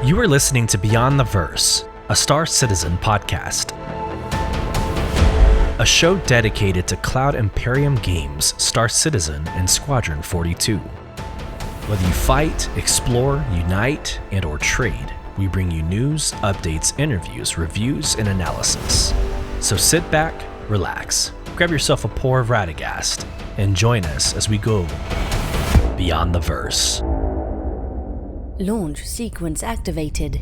You are listening to Beyond the Verse, a Star Citizen podcast. A show dedicated to Cloud Imperium games, Star Citizen, and Squadron 42. Whether you fight, explore, unite, and/or trade, we bring you news, updates, interviews, reviews, and analysis. So sit back, relax, grab yourself a pour of Radegast, and join us as we go Beyond the Verse. Launch sequence activated.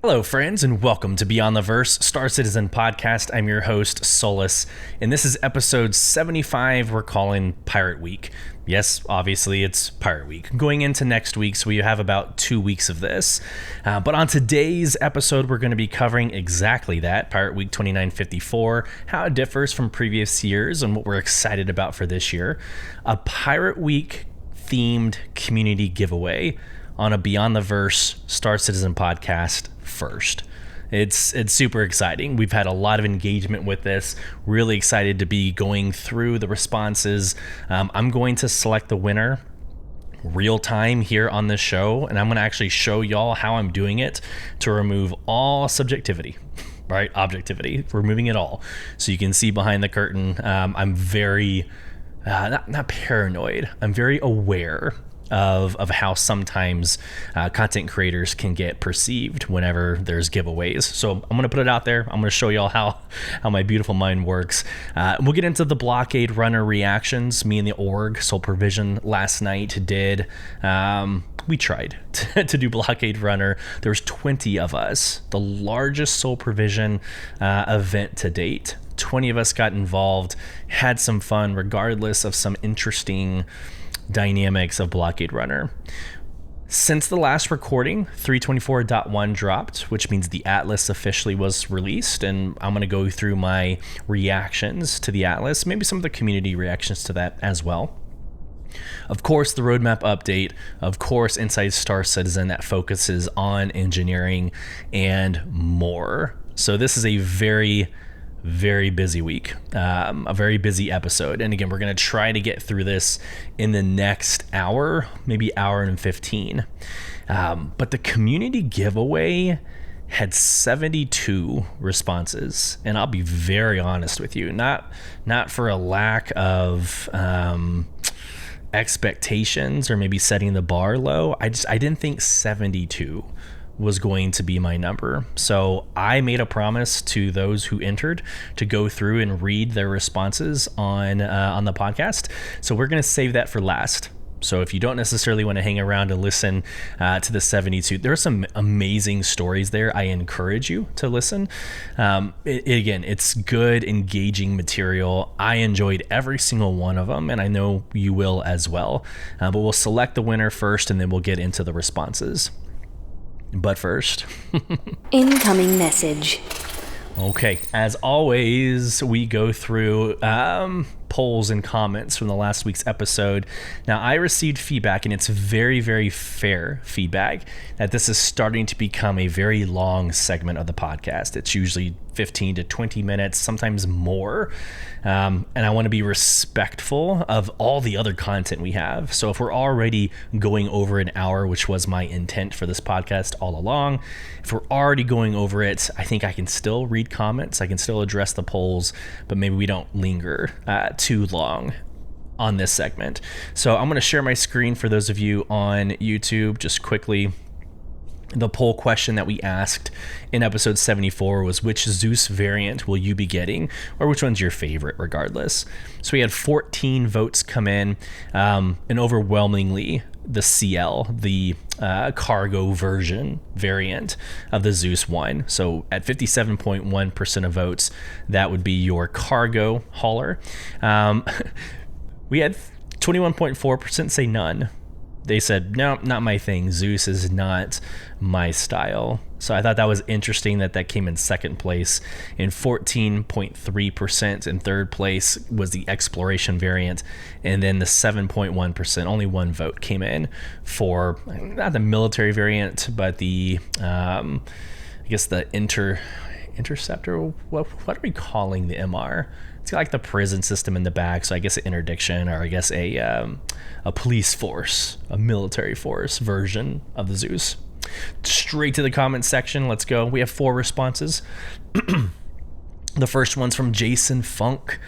Hello, friends, and welcome to Beyond the Verse, Star Citizen podcast. I'm your host, Sulyce, and this is episode 75 we're calling Pirate Week. Yes, obviously, it's Pirate Week. Going into next week, so we have about 2 weeks of this. But on today's episode, we're going to be covering exactly that, Pirate Week 2954, how it differs from previous years, and what we're excited about for this year. A Pirate Week-themed community giveaway on a Beyond the Verse Star Citizen podcast first. It's super exciting. We've had a lot of engagement with this. Really excited to be going through the responses. I'm going to select the winner real time here on this show, and I'm going to actually show y'all how I'm doing it to remove all subjectivity, right? Objectivity, removing it all. So you can see behind the curtain. I'm very, not paranoid. I'm very aware of how sometimes content creators can get perceived whenever there's giveaways. So I'm going to put it out there. I'm going to show y'all how my beautiful mind works. We'll get into the Blockade runner reactions. Me and the org, Soul Provision, last night did. We tried to do Blockade runner. There's 20 of us, the largest Soul Provision event to date. 20 of us got involved, had some fun regardless of some interesting dynamics of Blockade runner. Since the last recording, 324.1 dropped, which means the ATLS officially was released, and I'm going to go through my reactions to the ATLS, maybe some of the community reactions to that as well. Of course, the roadmap update, of course, Inside Star Citizen that focuses on engineering and more. So this is a very busy week, a very busy episode. And again, we're going to try to get through this in the next hour, maybe hour and 15. But the community giveaway had 72 responses. And I'll be very honest with you, not for a lack of expectations or maybe setting the bar low. I didn't think 72 was going to be my number. So I made a promise to those who entered to go through and read their responses on the podcast. So we're going to save that for last. So if you don't necessarily want to hang around and listen to the 72, there are some amazing stories there. I encourage you to listen. Again, it's good, engaging material. I enjoyed every single one of them, and I know you will as well. But we'll select the winner first, and then we'll get into the responses. But first, Incoming message. Okay, as always, we go through polls and comments from the last week's episode. Now, I received feedback, and it's very fair feedback, that this is starting to become a very long segment of the podcast. It's usually 15 to 20 minutes, sometimes more. And I want to be respectful of all the other content we have. So if we're already going over an hour, which was my intent for this podcast all along, if we're already going over it, I think I can still read comments. I can still address the polls, but maybe we don't linger too long on this segment. So I'm going to share my screen for those of you on YouTube just quickly. The poll question that we asked in episode 74 was, which Zeus variant will you be getting, or which one's your favorite regardless? So we had 14 votes come in, and overwhelmingly the CL, the cargo version variant of the Zeus one. So at 57.1% of votes, that would be your cargo hauler. We had 21.4% say none. They said, no, not my thing. Zeus is not my style. So I thought that was interesting that came in second place. And 14.3% in third place was the exploration variant. And then the 7.1%, only one vote came in for not the military variant, but the, I guess the interceptor. What are we calling the MR? It's got like the prison system in the back, so I guess an interdiction, or I guess a police force, a military force version of the Zeus. Straight to the comments section. Let's go. We have 4 responses. The first one's from Jason Funk.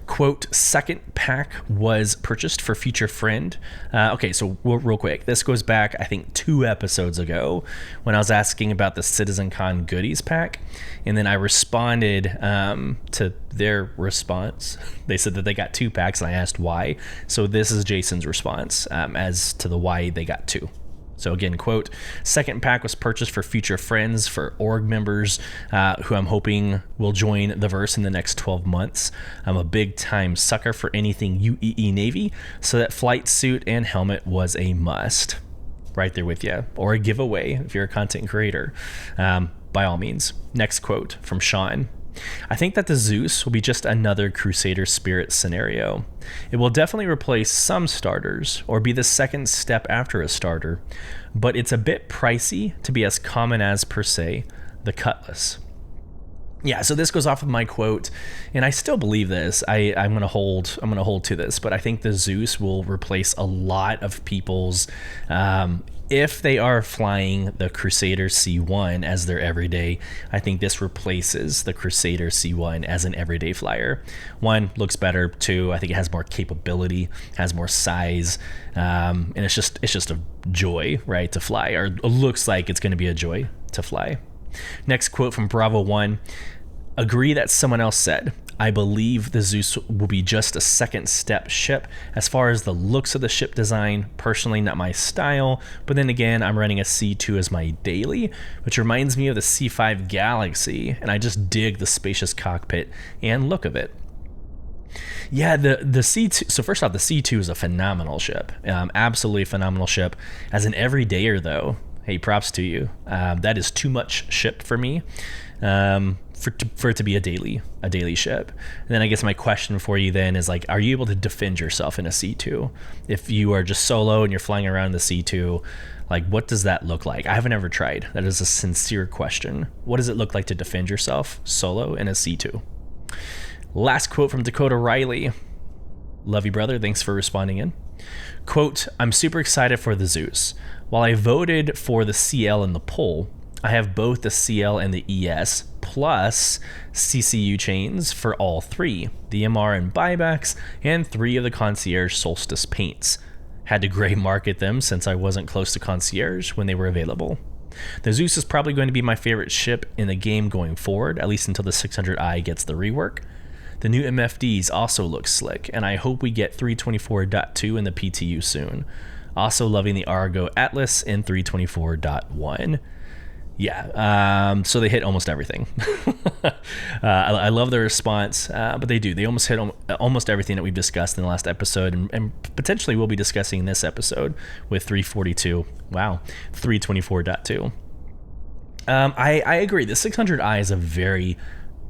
Quote, second pack was purchased for future friend. Okay, so real quick, this goes back, I think, 2 episodes ago when I was asking about the CitizenCon goodies pack. And then I responded to their response. They said that they got 2 packs, and I asked why. So this is Jason's response as to the why they got 2. So again, quote, second pack was purchased for future friends, for org members who I'm hoping will join the verse in the next 12 months. I'm a big time sucker for anything UEE Navy, so that flight suit and helmet was a must. Right there with you. Or a giveaway if you're a content creator. By all means. Next quote from Sean. I think that the Zeus will be just another Crusader Spirit scenario. It will definitely replace some starters, or be the second step after a starter, but it's a bit pricey to be as common as, per se, the Cutlass. Yeah, so this goes off of my quote, and I still believe this. I'm gonna hold to this, but I think the Zeus will replace a lot of people's if they are flying the Crusader C1 as their everyday. I think this replaces the Crusader C1 as an everyday flyer. 1, looks better. 2, I think it has more capability, has more size, and it's just a joy, right, to fly, or it looks like it's going to be a joy to fly. Next quote from Bravo 1. Agree that someone else said, I believe the Zeus will be just a second step ship. As far as the looks of the ship design, personally not my style, but then again, I'm running a C2 as my daily, which reminds me of the C5 Galaxy, and I just dig the spacious cockpit and look of it. Yeah, the C2, so first off, the C2 is a phenomenal ship, absolutely phenomenal ship. As an everydayer though, hey, props to you. That is too much ship for me. For it to be a daily ship. And then I guess my question for you then is, like, are you able to defend yourself in a C2? If you are just solo and you're flying around in the C2, like, what does that look like? I haven't ever tried. That is a sincere question. What does it look like to defend yourself solo in a C2? Last quote from Dakota Riley. Love you, brother. Thanks for responding in. Quote, I'm super excited for the Zeus. While I voted for the CL in the poll, I have both the CL and the ES plus CCU chains for all 3, the MR and buybacks, and 3 of the Concierge Solstice paints. Had to gray market them since I wasn't close to Concierge when they were available. The Zeus is probably going to be my favorite ship in the game going forward, at least until the 600i gets the rework. The new MFDs also look slick, and I hope we get 324.2 in the PTU soon. Also loving the Argo Atlas in 324.1. Yeah, so they hit almost everything. I love their response, but they almost hit almost everything that we've discussed in the last episode, and potentially we'll be discussing in this episode with 342. Wow, 324.2. I agree. The 600i is a very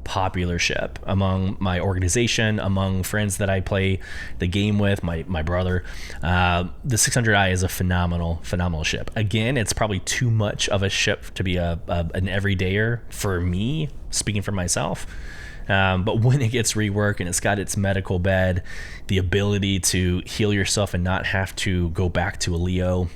popular ship among my organization, among friends that I play the game with, my brother. The 600i is a phenomenal ship. Again, it's probably too much of a ship to be an everydayer for me, speaking for myself. But when it gets reworked and it's got its medical bed, the ability to heal yourself and not have to go back to a Leo,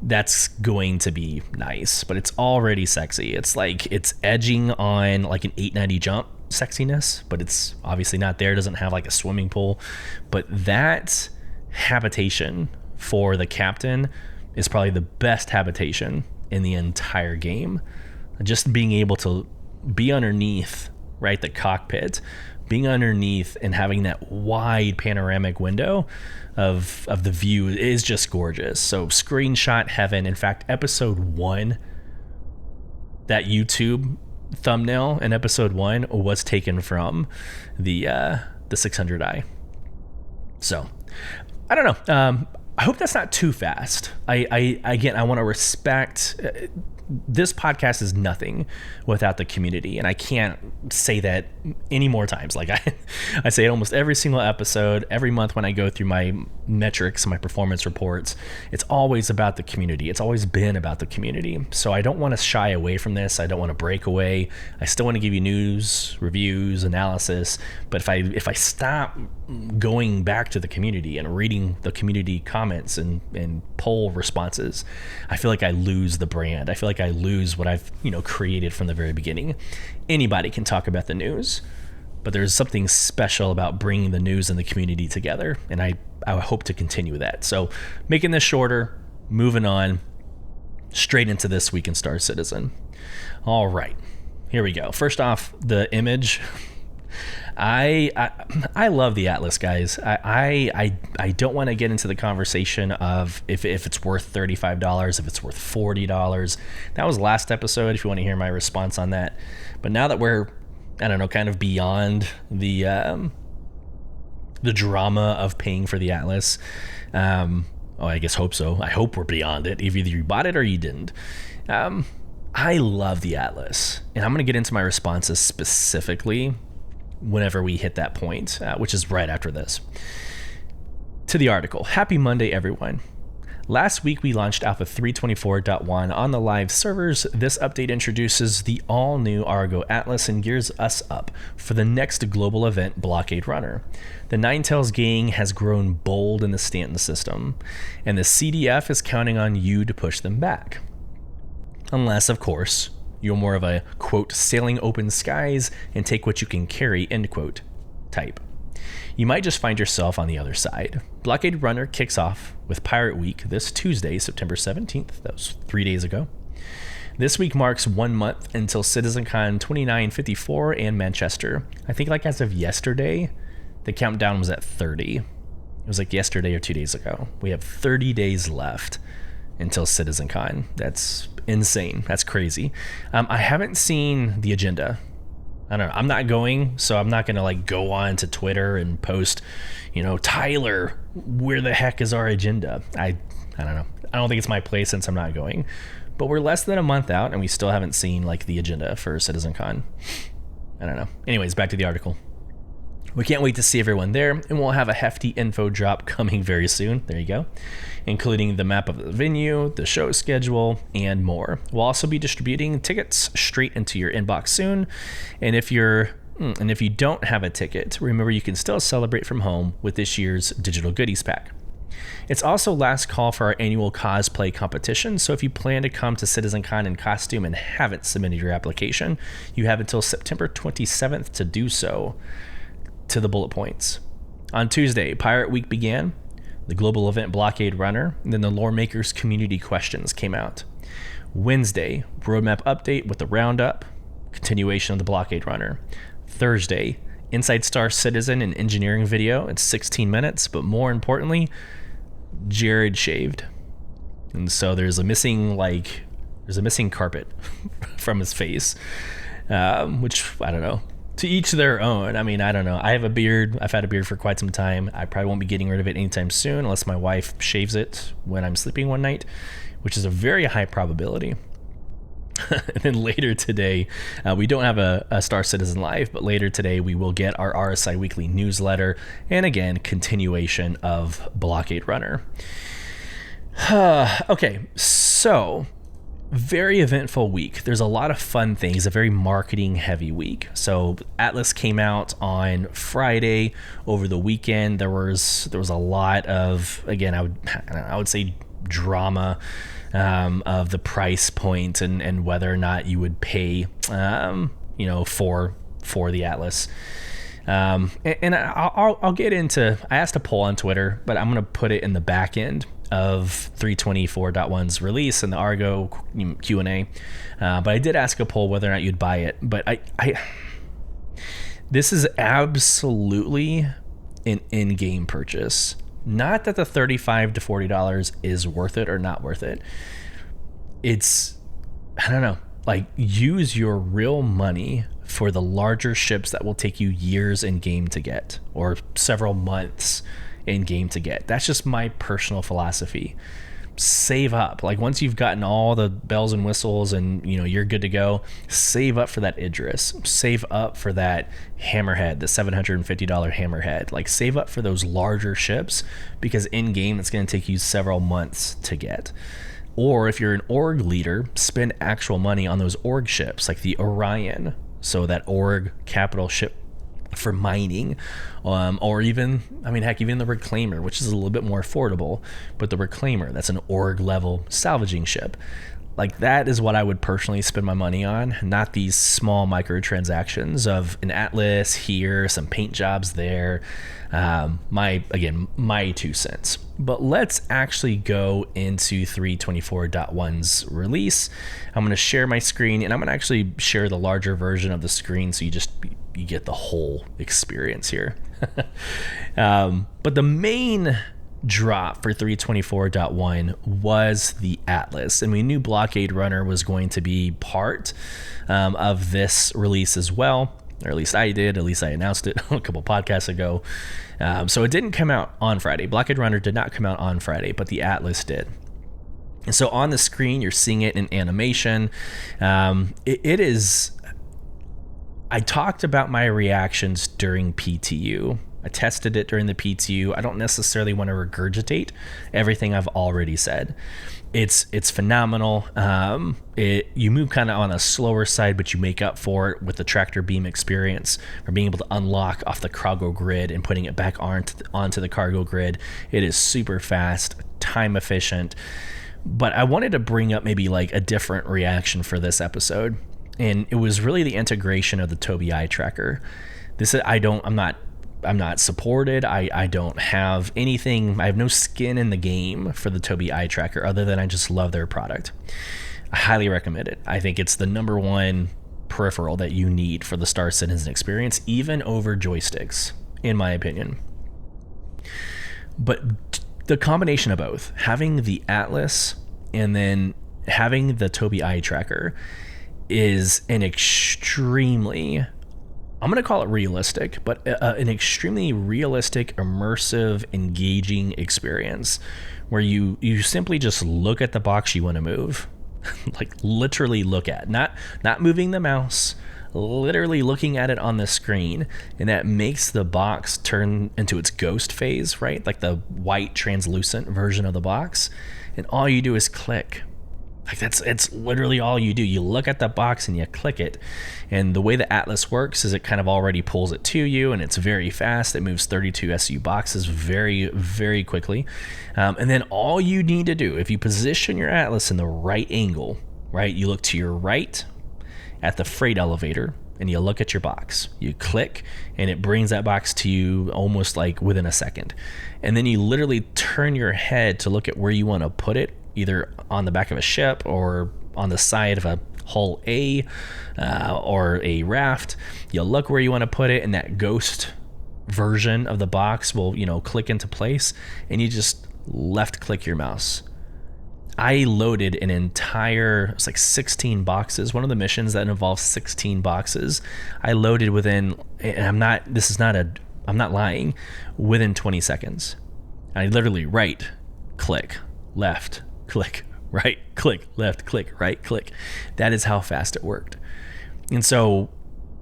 that's going to be nice, but it's already sexy. It's like it's edging on like an 890 jump sexiness, but it's obviously not there. It doesn't have like a swimming pool, but that habitation for the captain is probably the best habitation in the entire game. Just being able to be underneath, right, the cockpit, being underneath and having that wide panoramic window of the view is just gorgeous. So screenshot heaven. In fact, episode 1, that YouTube thumbnail in episode 1 was taken from the 600i. So I don't know. I hope that's not too fast. I want to respect this podcast is nothing without the community. And I can't say that any more times. Like I say it almost every single episode, every month when I go through my metrics, my performance reports, it's always about the community. It's always been about the community. So I don't want to shy away from this. I don't want to break away. I still want to give you news, reviews, analysis. But if I stop going back to the community and reading the community comments and poll responses, I feel like I lose the brand. I feel like I lose what I've created from the very beginning. Anybody can talk about the news, but there's something special about bringing the news and the community together, and I hope to continue that. So making this shorter, moving on straight into this week in Star Citizen. All right, here we go. First off, the image. I love the Atlas, guys. I don't want to get into the conversation of if it's worth $35, if it's worth $40. That was last episode, if you want to hear my response on that. But now that we're, I don't know, kind of beyond the drama of paying for the Atlas, I guess hope so. I hope we're beyond it. Either you bought it or you didn't. I love the Atlas, and I'm going to get into my responses specifically whenever we hit that point, which is right after this. To the article. Happy Monday, everyone. Last week, we launched Alpha 324.1 on the live servers. This update introduces the all-new Argo Atlas and gears us up for the next global event, Blockade Runner. The Ninetales gang has grown bold in the Stanton system, and the CDF is counting on you to push them back. Unless, of course, you're more of a, quote, sailing open skies and take what you can carry, end quote, type. You might just find yourself on the other side. Blockade Runner kicks off with Pirate Week this Tuesday, September 17th. That was 3 days ago. This week marks 1 month until CitizenCon 2954 in Manchester. I think like as of yesterday, the countdown was at 30. It was like yesterday or 2 days ago. We have 30 days left until CitizenCon. That's insane. That's crazy. I haven't seen the agenda. I don't know. I'm not going, so I'm not going to like go on to Twitter and post, Tyler, where the heck is our agenda? I don't know. I don't think it's my place since I'm not going. But we're less than a month out and we still haven't seen like the agenda for CitizenCon. I don't know. Anyways, back to the article. We can't wait to see everyone there, and we'll have a hefty info drop coming very soon. There you go. Including the map of the venue, the show schedule, and more. We'll also be distributing tickets straight into your inbox soon. And if you don't have a ticket, remember you can still celebrate from home with this year's digital goodies pack. It's also last call for our annual cosplay competition, so if you plan to come to CitizenCon in costume and haven't submitted your application, you have until September 27th to do so. To the bullet points. On Tuesday, Pirate Week began, the global event Blockade Runner, and then the Lore Makers community questions came out. Wednesday, roadmap update with the roundup, continuation of the Blockade Runner. Thursday, Inside Star Citizen and engineering video in 16 minutes, but more importantly, Jared shaved. And so there's a missing carpet from his face, which, I don't know. To each their own. I mean, I don't know. I have a beard. I've had a beard for quite some time. I probably won't be getting rid of it anytime soon unless my wife shaves it when I'm sleeping one night, which is a very high probability. And then later today, we don't have a Star Citizen Live, but later today we will get our RSI Weekly newsletter and again, continuation of Blockade Runner. Okay, so very eventful week. There's a lot of fun things, a very marketing heavy week. So Atlas came out on Friday. Over the weekend there was a lot of, again, I would say drama of the price point and whether or not you would pay for the Atlas. And I'll get into, I asked a poll on Twitter, but I'm going to put it in the back end of 324.1's release and the Argo Q&A. But I did ask a poll whether or not you'd buy it. But this is absolutely an in-game purchase. Not that the $35 to $40 is worth it or not worth it. It's, I don't know, like use your real money for the larger ships that will take you years in game to get or several months in game to get. That's just my personal philosophy. save up. Like once you've gotten all the bells and whistles and you're good to go, save up for that Idris, save up for that Hammerhead, the $750 Hammerhead. Like save up for those larger ships, because in game it's going to take you several months to get. Or if you're an org leader, spend actual money on those org ships like the Orion, so that org capital ship for mining, or even the Reclaimer, which is a little bit more affordable, but the Reclaimer, that's an org level salvaging ship. Like that is what I would personally spend my money on, not these small microtransactions of an Atlas here, some paint jobs there. My 2 cents. But let's actually go into 324.1's release. I'm going to share my screen, and I'm going to actually share the larger version of the screen so you get the whole experience here. But the main drop for 324.1 was the Atlas, and we knew Blockade Runner was going to be part of this release as well, or at least I announced it a couple podcasts ago. So it didn't come out on Friday. Blockade Runner did not come out on Friday, but the Atlas did. And so on the screen you're seeing it in animation. It is, I talked about my reactions during PTU. I tested it during the PTU. I don't necessarily want to regurgitate everything I've already said. It's phenomenal. You move kind of on a slower side, but you make up for it with the tractor beam experience, or being able to unlock off the cargo grid and putting it back onto the cargo grid. It is super fast, time efficient. But I wanted to bring up maybe like a different reaction for this episode, and it was really the integration of the Tobii eye tracker. I'm not supported. I don't have anything. I have no skin in the game for the Tobii eye tracker other than I just love their product. I highly recommend it. I think it's the number one peripheral that you need for the Star Citizen experience, even over joysticks, in my opinion. But the combination of both, having the Atlas and then having the Tobii eye tracker, is an extremely, I'm going to call it realistic, but an extremely realistic, immersive, engaging experience where you simply just look at the box you want to move. Like literally look at, not moving the mouse, literally looking at it on the screen, and that makes the box turn into its ghost phase, right? Like the white translucent version of the box, and all you do is click. Like it's literally all you do. You look at the box and you click it. And the way the Atlas works is it kind of already pulls it to you, and it's very fast. It moves 32 SU boxes very, very quickly. And then all you need to do, if you position your Atlas in the right angle, right, you look to your right at the freight elevator and you look at your box. You click and it brings that box to you almost like within a second. And then you literally turn your head to look at where you want to put it, either on the back of a ship or on the side of a hull A or a raft. You look where you want to put it, and that ghost version of the box will, click into place, and you just left click your mouse. I loaded an entire, it's like 16 boxes. One of the missions that involves 16 boxes, I loaded within, and I'm not lying, within 20 seconds. I literally right click, left click, right click, left click, right click. That is how fast it worked. And so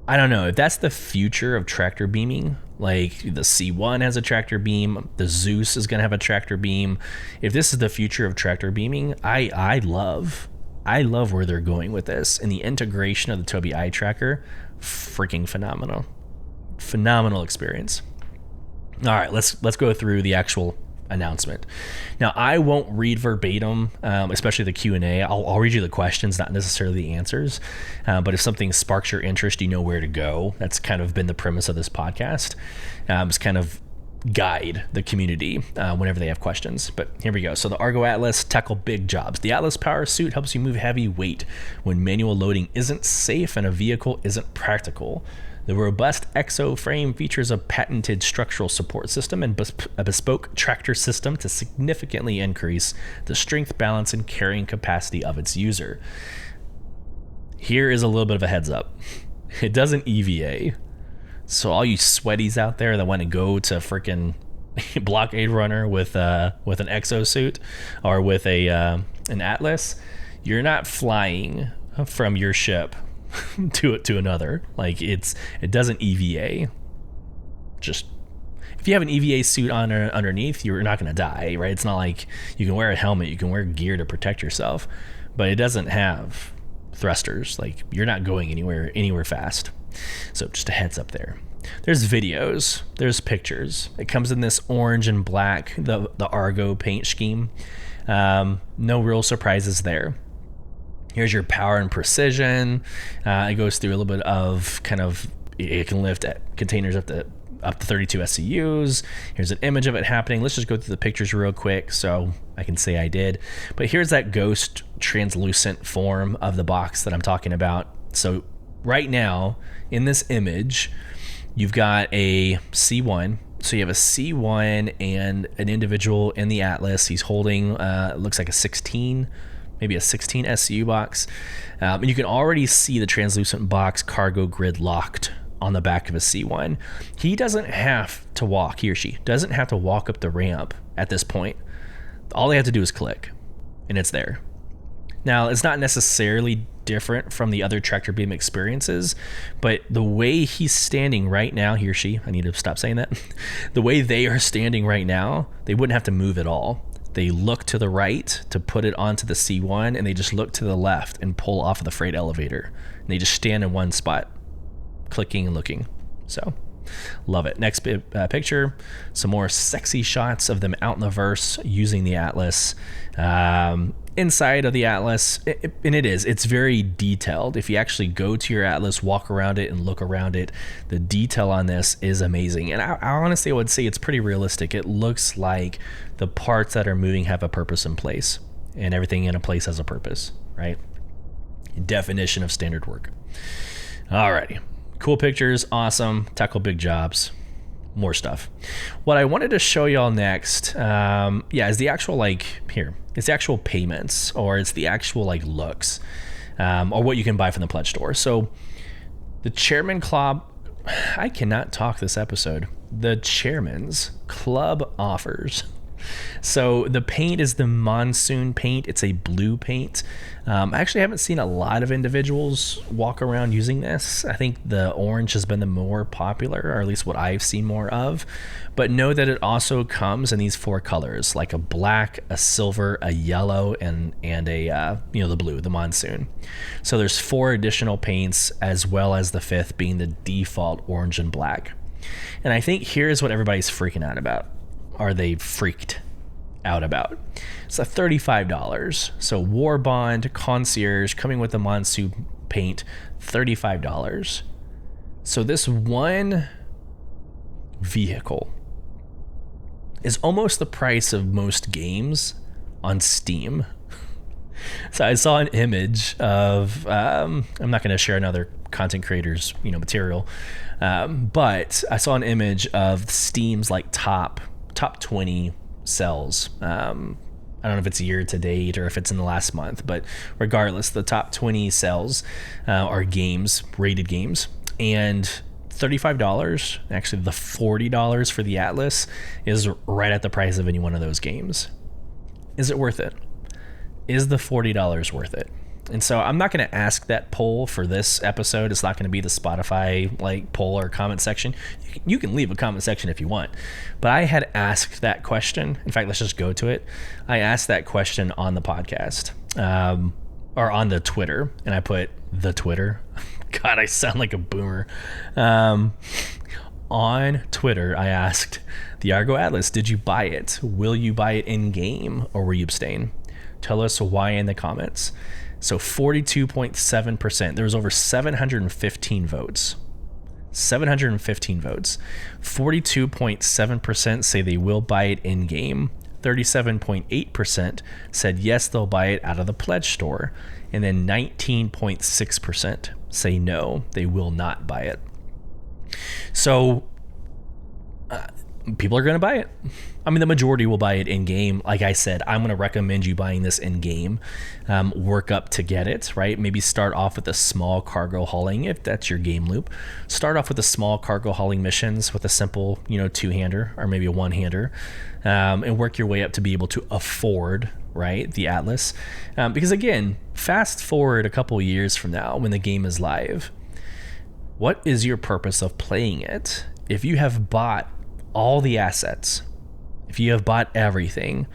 I don't know if that's the future of tractor beaming. Like the C1 has a tractor beam, the Zeus is going to have a tractor beam. If this is the future of tractor beaming, I love where they're going with this, and the integration of the Tobii eye tracker, freaking phenomenal experience. All right, let's go through the actual announcement. Now, I won't read verbatim, especially the Q&A. I'll read you the questions, not necessarily the answers. But if something sparks your interest, you know where to go. That's kind of been the premise of this podcast. It's kind of guide the community whenever they have questions. But here we go. So the Argo Atlas tackle big jobs. The Atlas power suit helps you move heavy weight when manual loading isn't safe and a vehicle isn't practical. The robust exo frame features a patented structural support system and a bespoke tractor system to significantly increase the strength, balance, and carrying capacity of its user. Here is a little bit of a heads up. It doesn't EVA. So all you sweaties out there that want to go to freaking Blockade runner with an exosuit or with an Atlas, you're not flying from your ship to another. Like it doesn't EVA. Just if you have an EVA suit on underneath, you're not going to die, right? It's not like you can wear a helmet, you can wear gear to protect yourself, but it doesn't have thrusters. Like you're not going anywhere fast. So just a heads up there. There's videos, there's pictures. It comes in this orange and black, the Argo paint scheme. No real surprises there. Here's your power and precision. It goes through a little bit of kind of, it can lift containers up to 32 SCUs. Here's an image of it happening. Let's just go through the pictures real quick so I can say I did. But here's that ghost translucent form of the box that I'm talking about. So right now in this image, you've got a C1. So you have a C1 and an individual in the Atlas. He's holding, it looks like a 16, maybe a 16 SCU box. And you can already see the translucent box cargo grid locked on the back of a C1. He doesn't have to walk, he or she doesn't have to walk up the ramp at this point. All they have to do is click and it's there. Now, it's not necessarily different from the other tractor beam experiences, but the way he's standing right now, he or she, I need to stop saying that. The way they are standing right now, they wouldn't have to move at all. They look to the right to put it onto the C1 and they just look to the left and pull off of the freight elevator. And they just stand in one spot, clicking and looking. So love it. Next picture, some more sexy shots of them out in the verse using the Atlas. Inside of the Atlas, it's very detailed. If you actually go to your Atlas, walk around it and look around it, the detail on this is amazing. And I honestly would say it's pretty realistic. It looks like the parts that are moving have a purpose in place, and everything in a place has a purpose, right? Definition of standard work. Alrighty. Cool pictures, awesome, tackle big jobs, more stuff. What I wanted to show y'all next, is the actual it's the actual payments, or it's the actual looks, or what you can buy from the pledge store. So the Chairman Club, I cannot talk this episode. The Chairman's Club offers. So the paint is the Monsoon paint. It's a blue paint. I actually haven't seen a lot of individuals walk around using this. I think the orange has been the more popular, or at least what I've seen more of. But know that it also comes in these 4 colors, like a black, a silver, a yellow, and a the blue, the Monsoon. So there's 4 additional paints, as well as the 5th being the default orange and black. And I think here's what everybody's freaking out about. Are they freaked out about? It's $35. So War Bond, Concierge, coming with the Monsoon paint, $35. So this one vehicle is almost the price of most games on Steam. So I saw an image of, I'm not going to share another content creators, material, but I saw an image of Steam's top 20 sells. I don't know if it's year to date or if it's in the last month, but regardless, the top 20 sells are games, rated games, and $35, actually the $40 for the Atlas is right at the price of any one of those games. Is it worth it? Is the $40 worth it? And so I'm not going to ask that poll for this episode. It's not going to be the Spotify poll or comment section. You can leave a comment section if you want. But I had asked that question. In fact, let's just go to it. I asked that question on the podcast, or on the Twitter, and I put the Twitter. God, I sound like a boomer. On Twitter, I asked, the Argo Atlas, did you buy it? Will you buy it in game, or will you abstain? Tell us why in the comments. So 42.7%. There was over 715 votes. 715 votes. 42.7% say they will buy it in game. 37.8% said yes, they'll buy it out of the pledge store. And then 19.6% say no, they will not buy it. So people are going to buy it. I mean, the majority will buy it in game. Like I said, I'm going to recommend you buying this in game. Work up to get it, right? Maybe start off with a small cargo hauling if that's your game loop. Start off with a small cargo hauling missions with a simple, two-hander or maybe a one-hander, and work your way up to be able to afford, right, the Atlas. Because again, fast forward a couple years from now when the game is live, what is your purpose of playing it? If you have bought all the assets, if you have bought everything,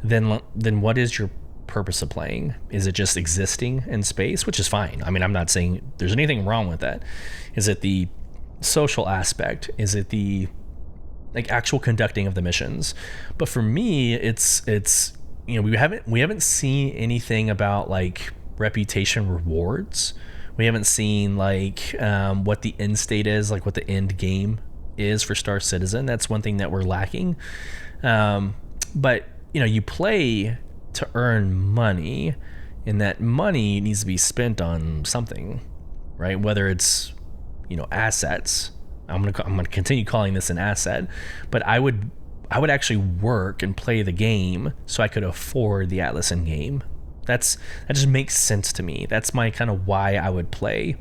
then what is your purpose of playing? Is it just existing in space, which is fine? I mean, I'm not saying there's anything wrong with that. Is it the social aspect? Is it the actual conducting of the missions? But for me, it's we haven't seen anything about reputation rewards. We haven't seen what the end state is, what the end game is for Star Citizen. That's one thing that we're lacking. But you play to earn money, and that money needs to be spent on something, right? Whether it's assets. I'm gonna continue calling this an asset, but I would actually work and play the game so I could afford the Atlas in game. That just makes sense to me. That's my kind of why I would play.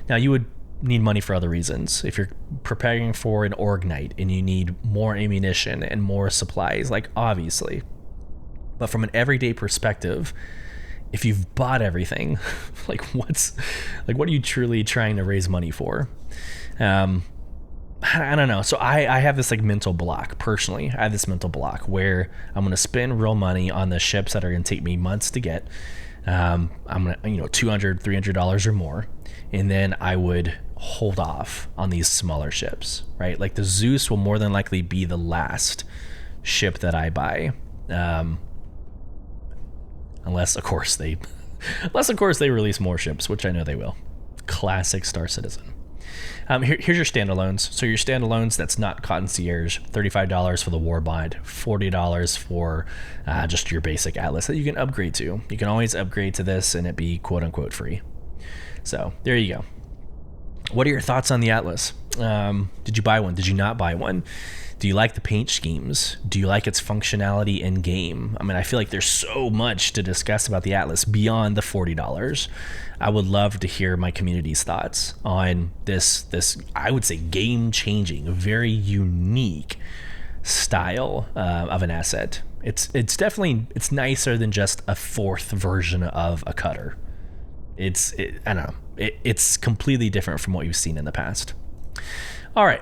Now, you would need money for other reasons. If you're preparing for an org night and you need more ammunition and more supplies, obviously. But from an everyday perspective, if you've bought everything, what are you truly trying to raise money for? I don't know. So I have this mental block personally. I have this mental block where I'm going to spend real money on the ships that are going to take me months to get. I'm going to, $200, $300 or more. And then I would hold off on these smaller ships, right? The Zeus will more than likely be the last ship that I buy. Unless of course they release more ships, which I know they will. Classic Star Citizen. Here's your standalones. So your standalones, that's not concierge, $35 for the Warbond, $40 for just your basic Atlas that you can upgrade to. You can always upgrade to this and it be quote unquote free. So there you go. What are your thoughts on the Atlas? Did you buy one? Did you not buy one? Do you like the paint schemes? Do you like its functionality in game? I mean, I feel like there's so much to discuss about the Atlas beyond the $40. I would love to hear my community's thoughts on this I would say game-changing, very unique style of an asset. It's definitely nicer than just a fourth version of a cutter. I don't know. It's completely different from what you've seen in the past. All right,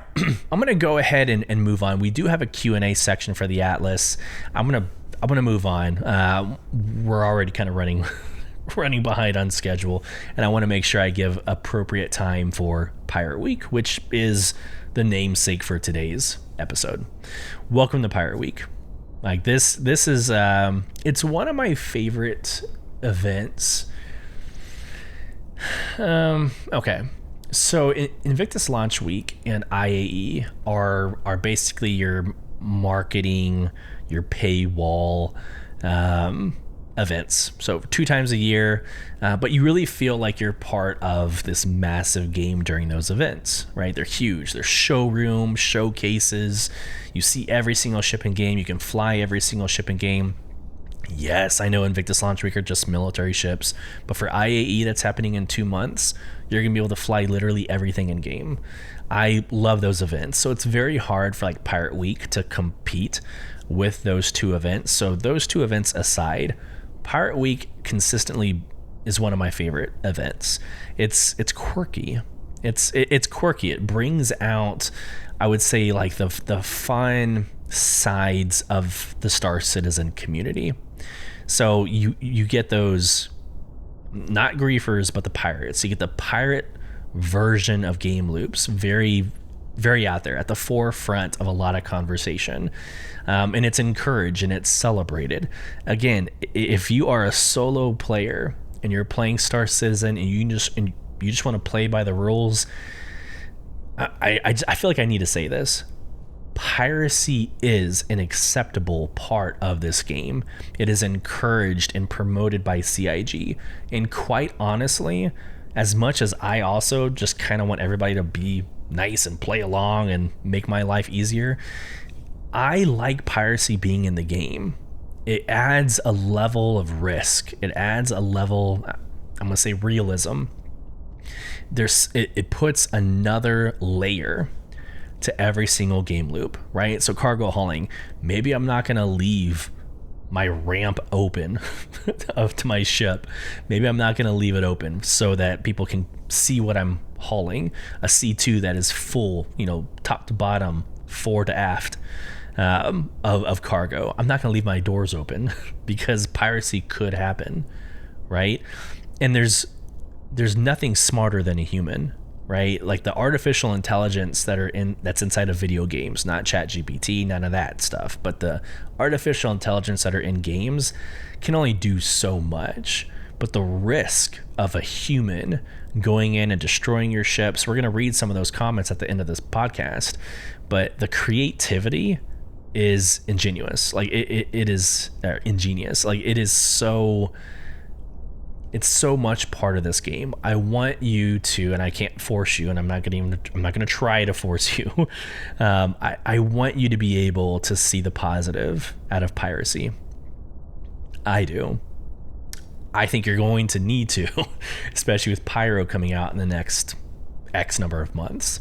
I'm gonna go ahead and move on. We do have a Q&A section for the Atlas. I'm gonna move on. We're already kind of running behind on schedule, and I want to make sure I give appropriate time for Pirate Week, which is the namesake for today's episode. Welcome to Pirate Week. This is it's one of my favorite events. Okay. So Invictus Launch Week and IAE are basically your marketing, your paywall events. So 2 times a year, but you really feel like you're part of this massive game during those events, right? They're huge. They're showroom, showcases. You see every single ship in game. You can fly every single ship in game. Yes, I know Invictus Launch Week are just military ships, but for IAE that's happening in 2 months, you're going to be able to fly literally everything in game. I love those events. So it's very hard for Pirate Week to compete with those 2 events. So those 2 events aside, Pirate Week consistently is one of my favorite events. It's quirky. It's quirky. It brings out, I would say, the fun sides of the Star Citizen community. So you get those, not griefers, but the pirates. You get the pirate version of game loops, very, very out there at the forefront of a lot of conversation. And it's encouraged and it's celebrated. Again, if you are a solo player and you're playing Star Citizen and you just want to play by the rules, I feel like I need to say this. Piracy is an acceptable part of this game. It is encouraged and promoted by CIG. And quite honestly, as much as I also just kind of want everybody to be nice and play along and make my life easier, I like piracy being in the game. It adds a level of risk. It adds a level, I'm gonna say, realism. It puts another layer to every single game loop, right? So cargo hauling, maybe I'm not gonna leave my ramp open up to my ship. Maybe I'm not gonna leave it open so that people can see what I'm hauling. A C2 that is full, top to bottom, fore to aft, of cargo. I'm not gonna leave my doors open because piracy could happen, right? And there's nothing smarter than a human, right? Like the artificial intelligence that's inside of video games, not ChatGPT, none of that stuff, but the artificial intelligence that are in games can only do so much. But the risk of a human going in and destroying your ships, we're going to read some of those comments at the end of this podcast, but the creativity is ingenious. Like it is ingenious. Like it's so much part of this game. I want you to, and I can't force you, and I'm not going to try to force you. I want you to be able to see the positive out of piracy. I do. I think you're going to need to, especially with Pyro coming out in the next X number of months.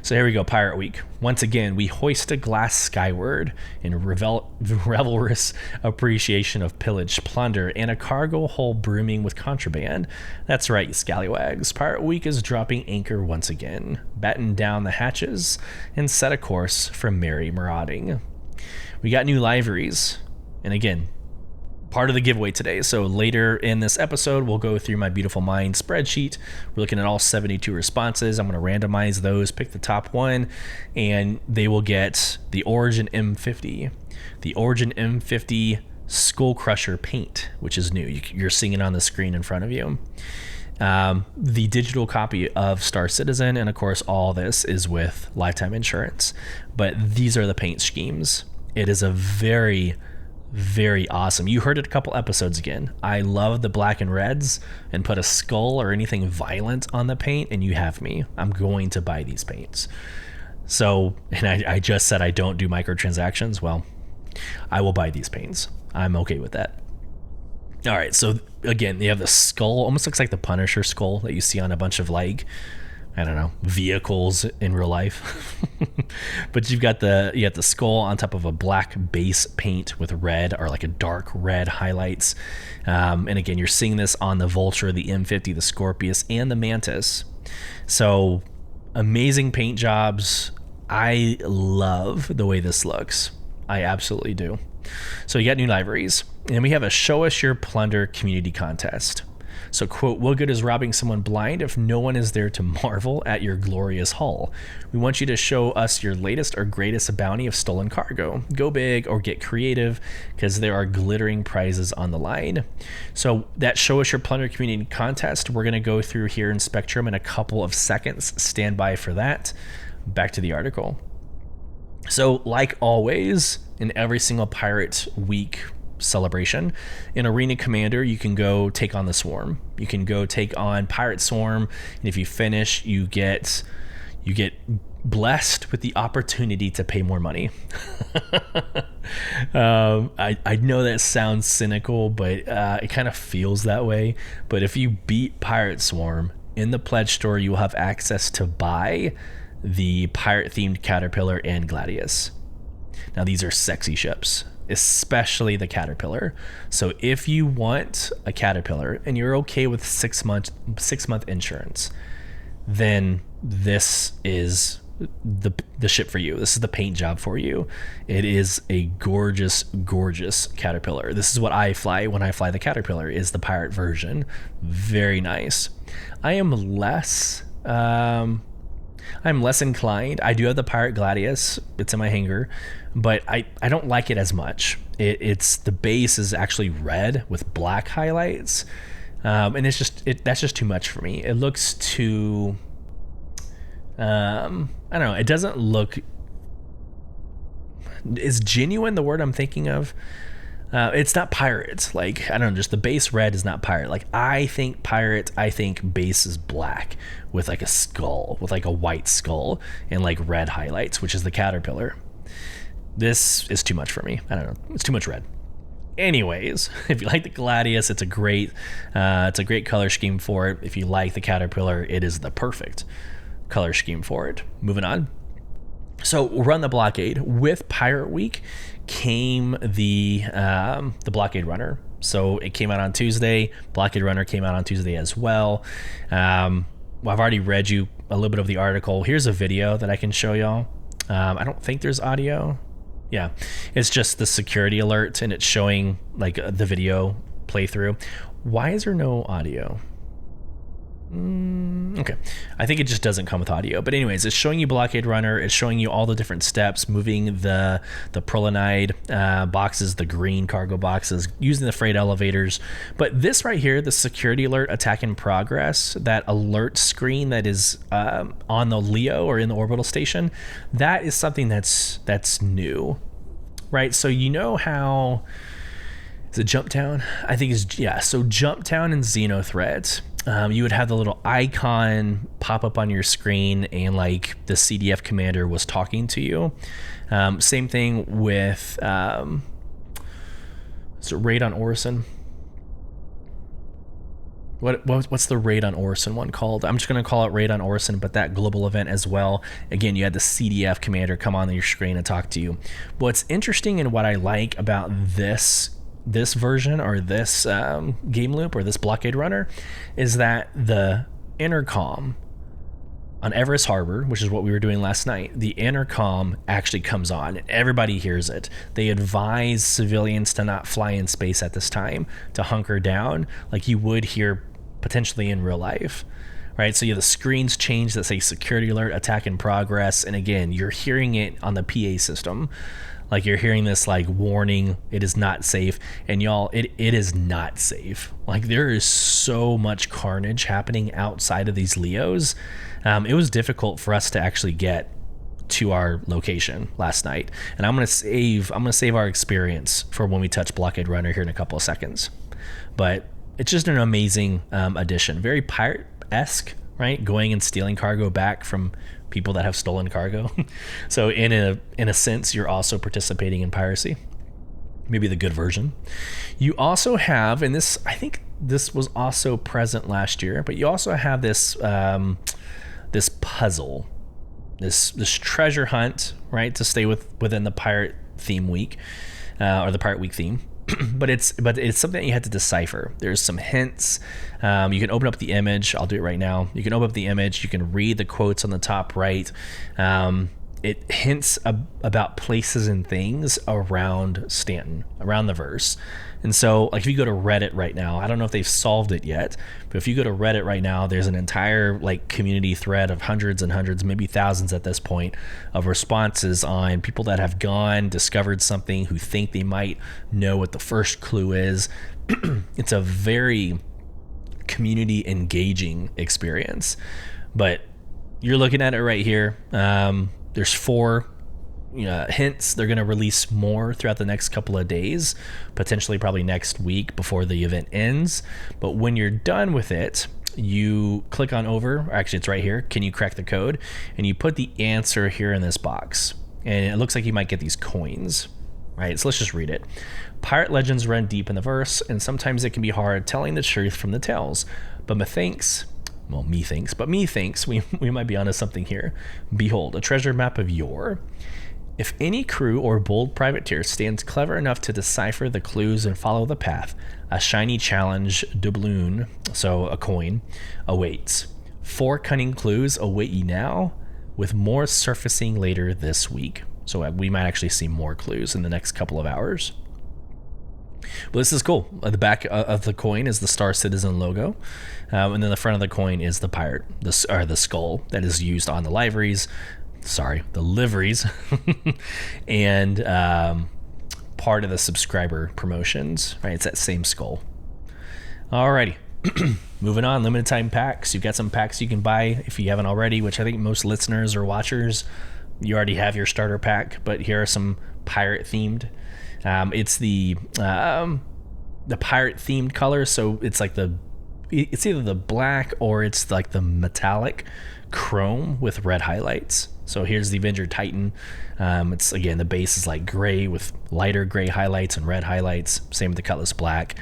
So here we go, Pirate Week. Once again, we hoist a glass skyward in revelrous appreciation of pillage, plunder, and a cargo hold brimming with contraband. That's right, you scallywags. Pirate Week is dropping anchor once again. Batten down the hatches and set a course for merry marauding. We got new liveries, and again, part of the giveaway today. So later in this episode, we'll go through my beautiful mind spreadsheet. We're looking at all 72 responses. I'm going to randomize those, pick the top one, and they will get the Origin M50. The Origin M50 Skull Crusher paint, which is new. You're seeing it on the screen in front of you. The digital copy of Star Citizen, and of course all this is with lifetime insurance. But these are the paint schemes. It is a very awesome. You heard it a couple episodes again. I love the black and reds, and put a skull or anything violent on the paint and you have me. I'm going to buy these paints. So, and I just said I don't do microtransactions. Well, I will buy these paints. I'm okay with that. All right. So again, you have the skull, almost looks like the Punisher skull that you see on a bunch of vehicles in real life. But you got the skull on top of a black base paint with red, or like a dark red highlights. And again, you're seeing this on the Vulture, the M50, the Scorpius, and the Mantis. So amazing paint jobs. I love the way this looks. I absolutely do. So you got new liveries, and we have a Show Us Your Plunder community contest. So, quote, what good is robbing someone blind if no one is there to marvel at your glorious haul? We want you to show us your latest or greatest bounty of stolen cargo. Go big or get creative, because there are glittering prizes on the line. So that Show Us Your Plunder community contest, we're going to go through here in Spectrum in a couple of seconds. Stand by for that. Back to the article. So, like always, in every single Pirate Week celebration, in Arena Commander, you can go take on the Swarm. You can go take on Pirate Swarm, and if you finish, you get blessed with the opportunity to pay more money. I know that sounds cynical, but it kind of feels that way. But if you beat Pirate Swarm in the pledge store, you will have access to buy the pirate-themed Caterpillar and Gladius. Now, these are sexy ships, especially the Caterpillar. So if you want a Caterpillar and you're okay with 6 month insurance, then this is the ship for you. This is the paint job for you. It is a gorgeous Caterpillar. This is what I fly when I fly the Caterpillar, is the pirate version. Very nice. I'm less inclined. I do have the Pirate Gladius. It's in my hangar, but I don't like it as much. It's the base is actually red with black highlights, and that's just too much for me. It looks too I don't know. It doesn't look. Is genuine the word I'm thinking of? It's not pirate. Like, I don't know, just the base red is not pirate. Like, I think pirate, I think base is black with like a skull, with like a white skull and like red highlights, which is the Caterpillar. This is too much for me. I don't know. It's too much red. Anyways, if you like the Gladius, it's a great color scheme for it. If you like the Caterpillar, it is the perfect color scheme for it. Moving on. So we'll run the Blockade. With Pirate Week came the Blockade Runner. So it came out on Tuesday. Blockade Runner came out on Tuesday as well. I've already read you a little bit of the article. Here's a video that I can show y'all. I don't think there's audio. Yeah, it's just the security alert, and it's showing like the video playthrough. Why is there no audio? Okay, I think it just doesn't come with audio. But anyways, it's showing you Blockade Runner. It's showing you all the different steps, moving the Prolinide boxes, the green cargo boxes, using the freight elevators. But this right here, the security alert, attack in progress, that alert screen that is on the LEO or in the orbital station, that is something that's new, right? So you know how is it Jumptown? I think it's, yeah. So Jumptown and Xenothreat. You would have the little icon pop up on your screen, and like the CDF commander was talking to you. Same thing with is it Raid on Orison? What's the Raid on Orison one called? I'm just going to call it Raid on Orison, but that global event as well. Again, you had the CDF commander come on your screen and talk to you. What's interesting and what I like about this version or this game loop or this Blockade Runner is that the intercom on Everest Harbor, which is what we were doing last night, the intercom actually comes on and everybody hears it. They advise civilians to not fly in space at this time, to hunker down like you would hear potentially in real life. Right, so the screens change that say security alert, attack in progress, and again, you're hearing it on the PA system. Like you're hearing this like warning, it is not safe. And y'all, it is not safe. Like there is so much carnage happening outside of these LEOs. It was difficult for us to actually get to our location last night. And I'm gonna save our experience for when we touch Blockade Runner here in a couple of seconds. But it's just an amazing addition. Very pirate-esque, right? Going and stealing cargo back from people that have stolen cargo. So in a sense, you're also participating in piracy, maybe the good version. You also have, and this, I think this was also present last year, but you also have this this puzzle, this treasure hunt, right, to stay within the pirate theme week or the Pirate Week theme. But it's something that you had to decipher. There's some hints. You can open up the image. I'll do it right now. You can open up the image. You can read the quotes on the top right. It hints about places and things around Stanton, around the verse. And so, like, if you go to Reddit right now, I don't know if they've solved it yet, but if you go to Reddit right now, there's an entire like community thread of hundreds and hundreds, maybe thousands at this point, of responses on people that have gone, discovered something, who think they might know what the first clue is. It's a very community engaging experience. But you're looking at it right here. There's 4 hints. They're going to release more throughout the next couple of days, potentially probably next week before the event ends. But when you're done with it, you click on over, or actually it's right here, can you crack the code? And you put the answer here in this box. And it looks like you might get these coins, right? So let's just read it. Pirate legends run deep in the verse, and sometimes it can be hard telling the truth from the tales. But methinks we might be onto something here. Behold, a treasure map of yore. If any crew or bold privateer stands clever enough to decipher the clues and follow the path, a shiny challenge doubloon, so a coin, awaits. 4 cunning clues await ye now, with more surfacing later this week. So we might actually see more clues in the next couple of hours. Well, this is cool. At the back of the coin is the Star Citizen logo, and then the front of the coin is the pirate, the skull that is used on the liveries. The liveries, and part of the subscriber promotions, right? It's that same skull. Alrighty, moving on. Limited time packs. You've got some packs you can buy if you haven't already, which I think most listeners or watchers, you already have your starter pack, but here are some pirate themed. It's the pirate themed color, so it's like the it's either the black or it's like the metallic chrome with red highlights. So here's the Avenger Titan. It's, again, the base is like gray with lighter gray highlights and red highlights. Same with the Cutlass Black.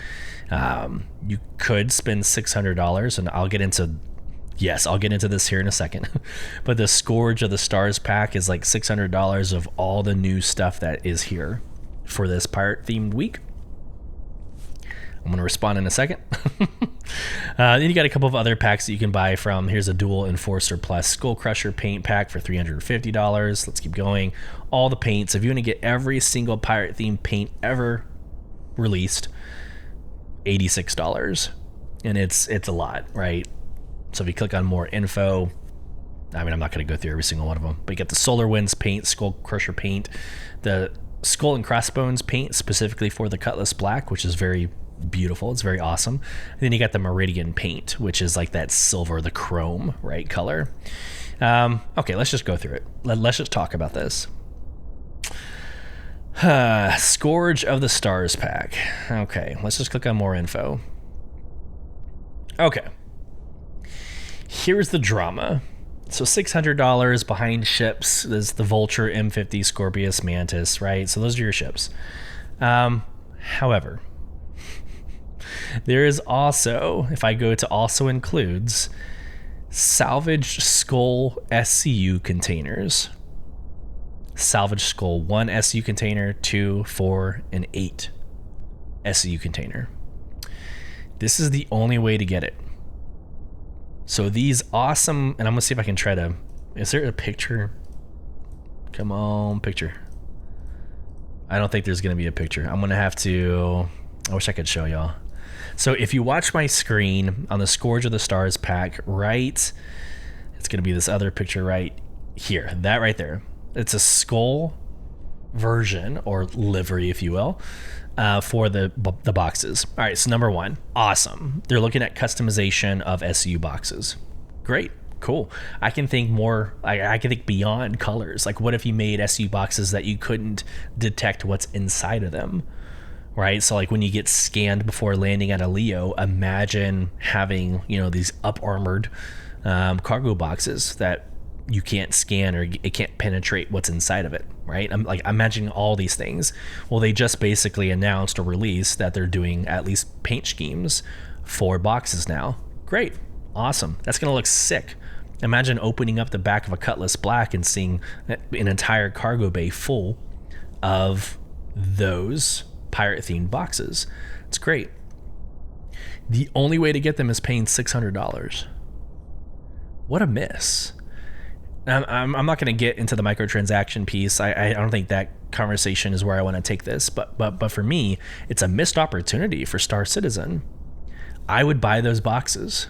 You could spend $600, and I'll get into this here in a second. But the Scourge of the Stars pack is like $600 of all the new stuff that is here for this pirate-themed week. I'm going to respond in a second. Then you got a couple of other packs that you can buy from. Here's a Dual Enforcer Plus Skull Crusher paint pack for $350. Let's keep going. All the paints. If you want to get every single pirate-themed paint ever released, $86. And it's a lot, right? So if you click on more info, I mean, I'm not going to go through every single one of them, but you get the Solar Winds paint, Skull Crusher paint, the Skull and Crossbones paint specifically for the Cutlass Black, which is very beautiful. It's very awesome. And then you got the Meridian paint, which is like that silver, the chrome, right, color. Okay, let's just go through it. Let's just talk about this. Scourge of the Stars pack. Okay, let's just click on more info. Okay. Here's the drama. So $600 behind ships. There's the Vulture, M50, Scorpius, Mantis, right? So those are your ships. However, there is also, if I go to also includes, salvaged skull SCU containers. Salvage skull 1 SCU container, 2, 4, and 8 SCU container. This is the only way to get it. So these awesome, and I'm gonna see if I can try to, is there a picture? Come on, picture. I don't think there's gonna be a picture. I'm gonna have to, I wish I could show y'all. So if you watch my screen on the Scourge of the Stars pack, right, it's gonna be this other picture right here, that right there. It's a skull version, or livery, if you will, for the boxes. All right, so number one, awesome. They're looking at customization of SCU boxes. Great, cool. I can think more, I can think beyond colors. Like, what if you made SCU boxes that you couldn't detect what's inside of them, right? So like when you get scanned before landing at a Leo, imagine having, you know, these up-armored cargo boxes that you can't scan, or it can't penetrate what's inside of it, right? I'm like imagining all these things. Well, they just basically announced or released that they're doing at least paint schemes for boxes now. Great, awesome. That's gonna look sick. Imagine opening up the back of a Cutlass Black and seeing an entire cargo bay full of those pirate-themed boxes. It's great. The only way to get them is paying $600. What a miss. I'm not going to get into the microtransaction piece. I don't think that conversation is where I want to take this, but for me, it's a missed opportunity for Star Citizen. I would buy those boxes.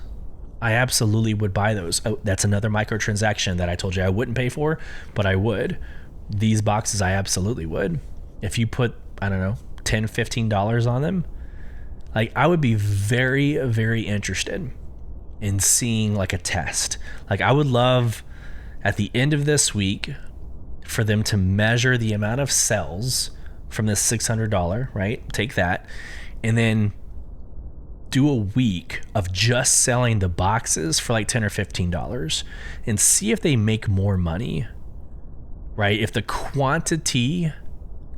I absolutely would buy those. Oh, that's another microtransaction that I told you I wouldn't pay for, but I would. These boxes, I absolutely would. If you put, I don't know, $10, $15 on them, like, I would be very, very interested in seeing like a test. Like, I would love at the end of this week for them to measure the amount of cells from this $600, right? Take that, and then do a week of just selling the boxes for like $10 or $15 and see if they make more money, right? If the quantity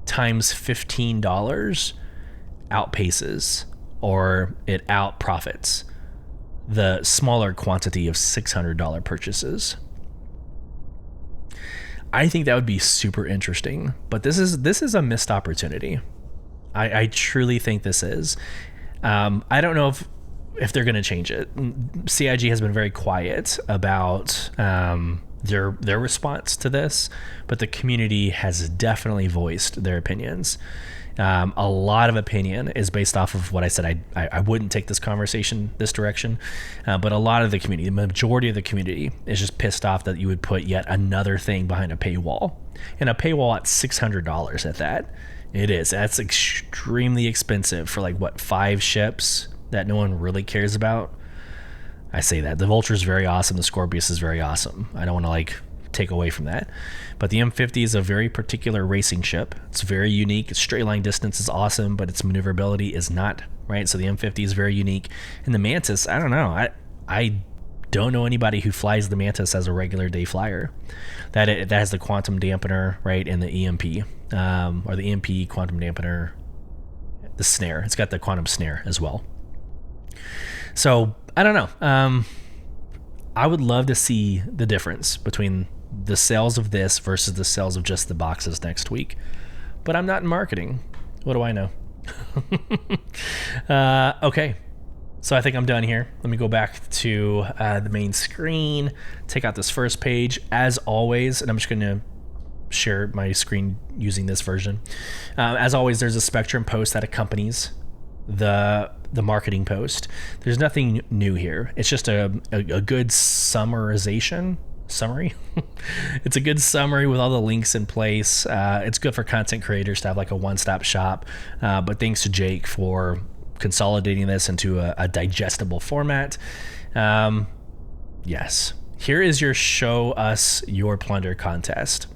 times $15 outpaces, or it out profits the smaller quantity of $600 purchases. I think that would be super interesting, but this is a missed opportunity. I truly think this is. I don't know if they're going to change it. CIG has been very quiet about their response to this, but the community has definitely voiced their opinions. A lot of opinion is based off of what I said. I wouldn't take this conversation this direction, but a lot of the community, the majority of the community, is just pissed off that you would put yet another thing behind a paywall, and a paywall at $600 at that. That's extremely expensive for like, what, 5 ships that no one really cares about. I say that the Vulture is very awesome, the Scorpius is very awesome. I don't want to like take away from that, but the M50 is a very particular racing ship. It's very unique. Its straight line distance is awesome, but its maneuverability is not right? So the M50 is very unique. And the Mantis, I don't know. I don't know anybody who flies the Mantis as a regular day flyer. That has the quantum dampener, right, and the EMP, or the EMP quantum dampener, the snare. It's got the quantum snare as well. So I don't know. I would love to see the difference between the sales of this versus the sales of just the boxes next week. But I'm not in marketing. What do I know? Okay. So I think I'm done here. Let me go back to the main screen, take out this first page as always, and I'm just going to share my screen using this version. As always, there's a Spectrum post that accompanies the marketing post. There's nothing new here. It's just a good summary. It's a good summary with all the links in place. It's good for content creators to have like a one-stop shop. But thanks to Jake for consolidating this into a digestible format. Yes. Here is your Show Us Your Plunder contest.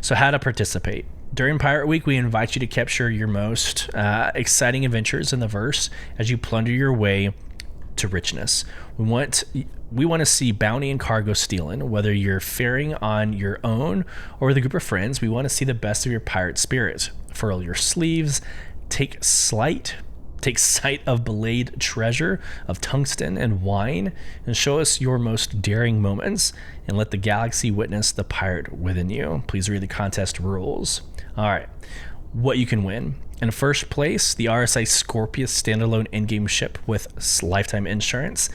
So how to participate. During Pirate Week, we invite you to capture your most exciting adventures in the verse as you plunder your way to richness. We want to see bounty and cargo stealing, whether you're faring on your own or with a group of friends. We want to see the best of your pirate spirit. Furl your sleeves, take sight of belayed treasure, of tungsten and wine, and show us your most daring moments, and let the galaxy witness the pirate within you. Please read the contest rules. All right, what you can win. In first place, the RSI Scorpius standalone in-game ship with lifetime insurance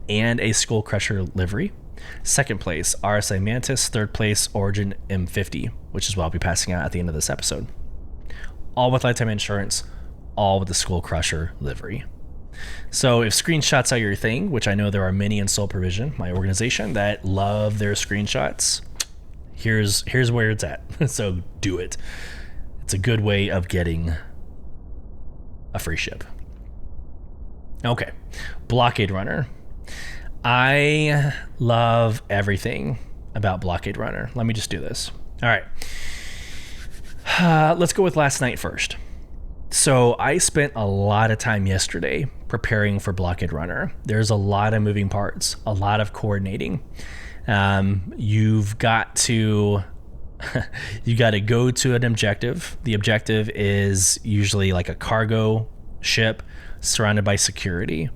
and a Skull Crusher livery. Second place, RSI Mantis. Third place, Origin M50, which is what I'll be passing out at the end of this episode. All with lifetime insurance, all with the Skull Crusher livery. So if screenshots are your thing, which I know there are many in Soul Provision, my organization, that love their screenshots, here's where it's at. So do it. It's a good way of getting a free ship. Okay, Blockade Runner. I love everything about Blockade Runner. Let me just do this. All right. Let's go with last night first. So I spent a lot of time yesterday preparing for Blockade Runner. There's a lot of moving parts, a lot of coordinating. You've got to go to an objective. The objective is usually like a cargo ship surrounded by security.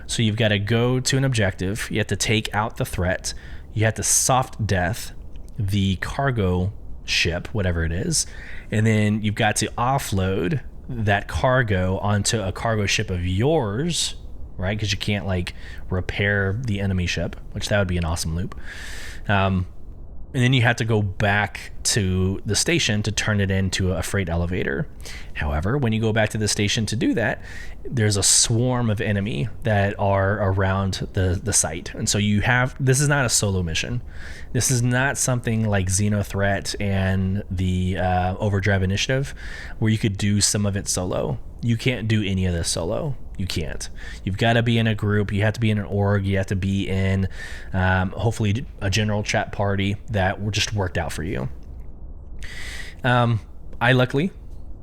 So you've got to go to an objective. You have to take out the threat. You have to soft death the cargo ship, whatever it is. And then you've got to offload that cargo onto a cargo ship of yours, right? Because you can't like repair the enemy ship, which that would be an awesome loop. And then you have to go back to the station to turn it into a freight elevator. However, when you go back to the station to do that, there's a swarm of enemy that are around the site. And so this is not a solo mission. This is not something like Xenothreat and the Overdrive Initiative where you could do some of it solo. You can't do any of this solo. You can't. You've got to be in a group. You have to be in an org. You have to be in hopefully a general chat party that just worked out for you. I luckily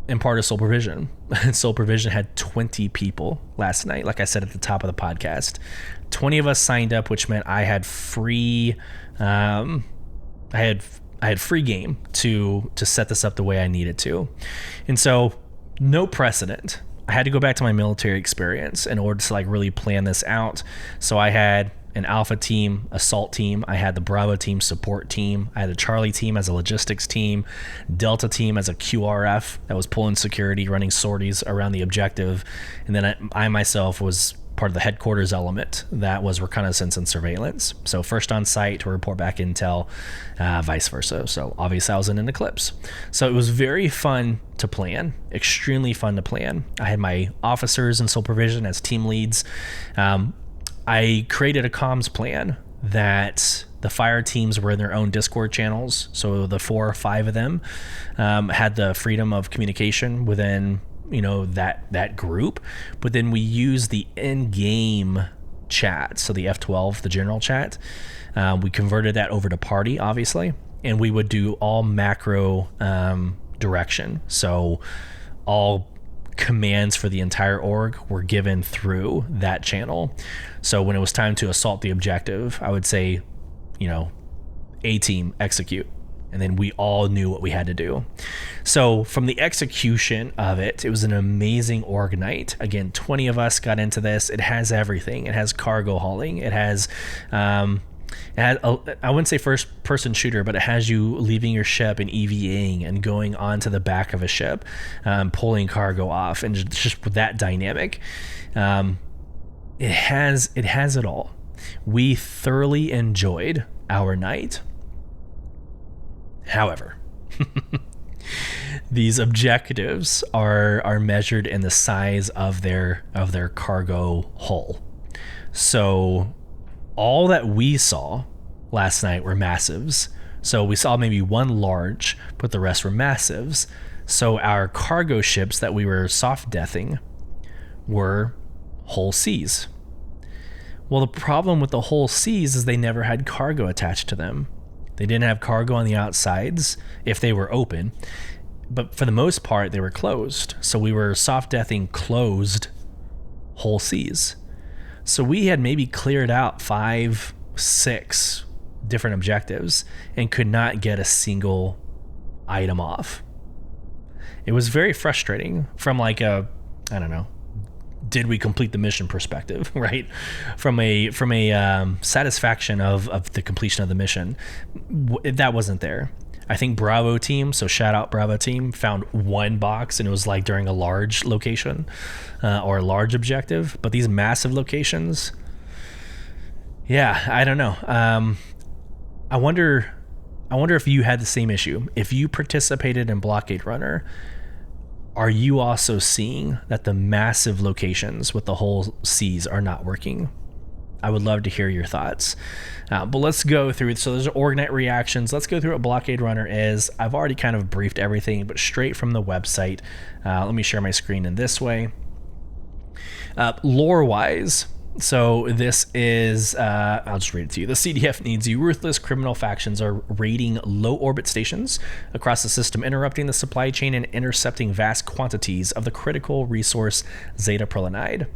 am part of Soul Provision. Soul Provision had 20 people last night. Like I said at the top of the podcast, 20 of us signed up, which meant I had free. I had free game to set this up the way I needed to, and so no precedent. I had to go back to my military experience in order to like really plan this out. So I had an Alpha team, assault team. I had the Bravo team, support team. I had the Charlie team as a logistics team, Delta team as a QRF that was pulling security, running sorties around the objective. And then I myself was part of the headquarters element that was reconnaissance and surveillance. So first on site to report back intel, vice versa. So obviously I was in an eclipse. So it was very fun to plan, extremely fun to plan. I had my officers in Soul Provision as team leads. I created a comms plan that the fire teams were in their own Discord channels. So the 4 or 5 of them had the freedom of communication within that group, but then we use the in-game chat, so the F12, the general chat, we converted that over to party, obviously, and we would do all macro direction, so all commands for the entire org were given through that channel. So when it was time to assault the objective, I would say, A team execute. And then we all knew what we had to do. So from the execution of it, it was an amazing org night. Again, 20 of us got into this. It has everything. It has cargo hauling. It has, I wouldn't say first person shooter, but it has you leaving your ship and EVAing and going onto the back of a ship, pulling cargo off, and just that dynamic. It has it all. We thoroughly enjoyed our night. However, these objectives are measured in the size of their cargo hull. So all that we saw last night were massives. So we saw maybe one large, but the rest were massives. So our cargo ships that we were soft deathing were whole C's. Well, the problem with the whole C's is they never had cargo attached to them. They didn't have cargo on the outsides if they were open, but for the most part, they were closed. So we were soft deathing closed whole C's. So we had maybe cleared out 5, 6 different objectives and could not get a single item off. It was very frustrating from like a, I don't know, did we complete the mission perspective, right? From a satisfaction of the completion of the mission, that wasn't there. I think Bravo team, so shout out Bravo team, found one box, and it was like during a large location or a large objective. But these massive locations, yeah, I don't know. I wonder if you had the same issue. If you participated in Blockade Runner, are you also seeing that the massive locations with the whole C's are not working? I would love to hear your thoughts. But let's go through. So there's org night reactions. Let's go through what Blockade Runner is. I've already kind of briefed everything, but straight from the website. Let me share my screen in this way. Lore-wise, so this is, I'll just read it to you. The CDF needs you. Ruthless criminal factions are raiding low-orbit stations across the system, interrupting the supply chain and intercepting vast quantities of the critical resource Zeta Prolinide.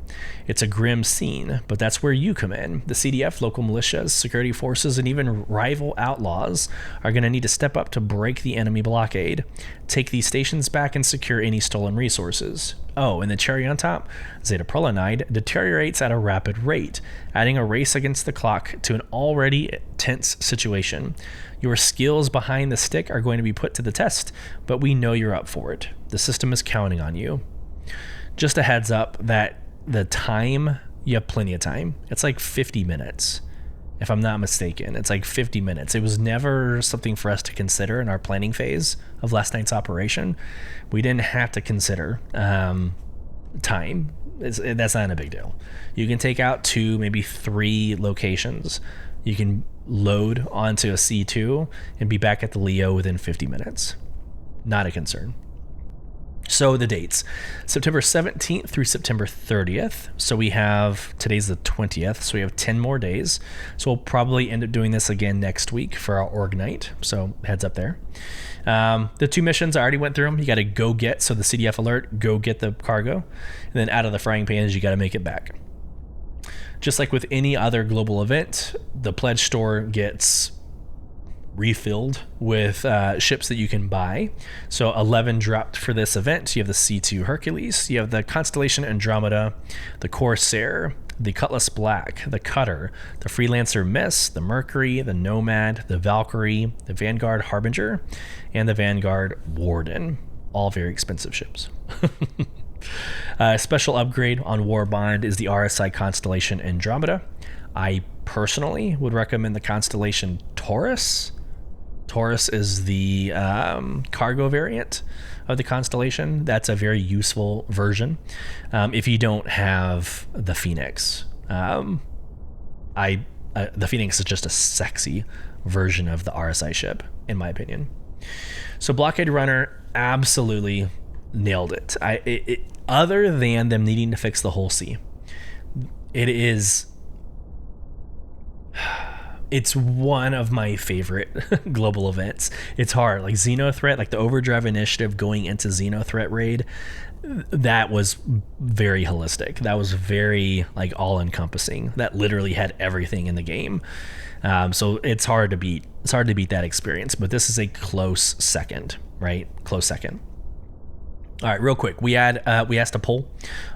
It's a grim scene, but that's where you come in. The CDF, local militias, security forces, and even rival outlaws are going to need to step up to break the enemy blockade, take these stations back, and secure any stolen resources. Oh, and the cherry on top, Zeta Prolinide deteriorates at a rapid rate, adding a race against the clock to an already tense situation. Your skills behind the stick are going to be put to the test, but we know you're up for it. The system is counting on you. Just a heads up that the time, you have plenty of time. It's like 50 minutes, if I'm not mistaken. It's like 50 minutes. It was never something for us to consider in our planning phase of last night's operation. We didn't have to consider time. That's not a big deal. You can take out 2, maybe 3 locations. You can load onto a C2 and be back at the Leo within 50 minutes. Not a concern. So the dates, September 17th through September 30th. So we have, today's the 20th, so we have 10 more days. So we'll probably end up doing this again next week for our org night. So heads up there. The 2 missions, I already went through them. You got to go get, so the CDF alert, go get the cargo. And then out of the frying pans, you got to make it back. Just like with any other global event, the pledge store gets refilled with ships that you can buy. So 11 dropped for this event. You have the C2 Hercules, you have the Constellation Andromeda, the Corsair, the Cutlass Black, the Cutter, the Freelancer Miss, the Mercury, the Nomad, the Valkyrie, the Vanguard Harbinger, and the Vanguard Warden. All very expensive ships. Special upgrade on Warbond is the RSI Constellation Andromeda. I personally would recommend the Constellation Taurus. Taurus is the cargo variant of the Constellation. That's a very useful version if you don't have the Phoenix. The Phoenix is just a sexy version of the RSI ship, in my opinion. So Blockade Runner absolutely nailed it. Other than them needing to fix the whole C, it is It's one of my favorite global events. It's hard. Like Xenothreat, like the Overdrive Initiative going into Xenothreat raid, that was very holistic. That was very like all-encompassing. That literally had everything in the game. So it's hard to beat. It's hard to beat that experience. But this is a close second, right? Close second. All right, real quick. We asked a poll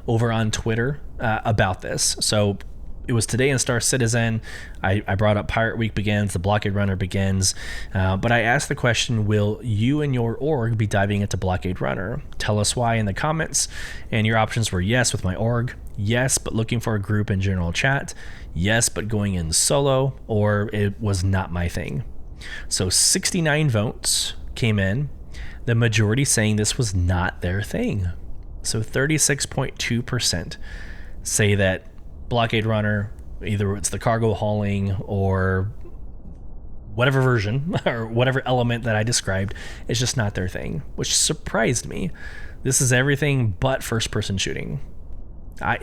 over on Twitter about this. So it was today in Star Citizen. I brought up Pirate Week begins, the Blockade Runner begins, but I asked the question, will you and your org be diving into Blockade Runner? Tell us why in the comments. And your options were yes with my org, yes, but looking for a group in general chat, yes, but going in solo, or it was not my thing. So 69 votes came in, the majority saying this was not their thing. So 36.2% say that Blockade Runner, either it's the cargo hauling or whatever version or whatever element that I described, it's just not their thing, which surprised me. This is everything but first-person shooting,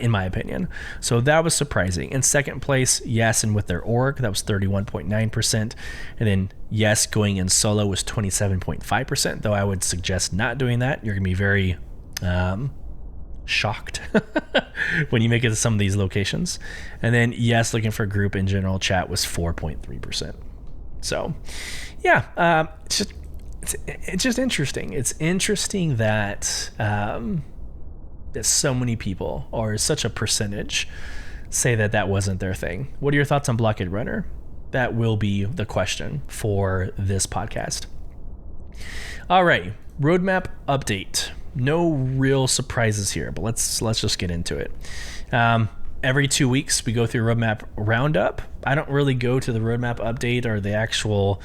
in my opinion. So that was surprising. In second place, yes, and with their org, that was 31.9%. And then yes, going in solo was 27.5%, though I would suggest not doing that. You're going to be very shocked when you make it to some of these locations. And then yes, looking for a group in general chat was 4.3%. So yeah, it's just interesting. It's interesting that that so many people, or such a percentage, say that that wasn't their thing. What are your thoughts on Blockade Runner? That will be the question for this podcast. All right, roadmap update. No real surprises here, but let's just get into it. Every 2 weeks we go through roadmap roundup. I don't really go to the roadmap update or the actual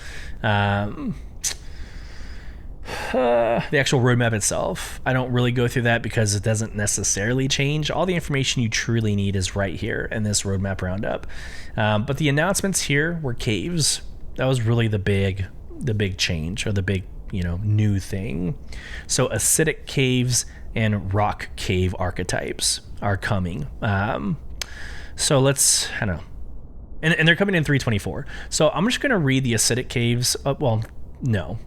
roadmap itself. I don't really go through that because it doesn't necessarily change. All the information you truly need is right here in this roadmap roundup. But the announcements here were caves. That was really the big change, or the big new thing. So acidic caves and rock cave archetypes are coming. So let's, I don't know. And they're coming in 324. So I'm just going to read the acidic caves. Well, no,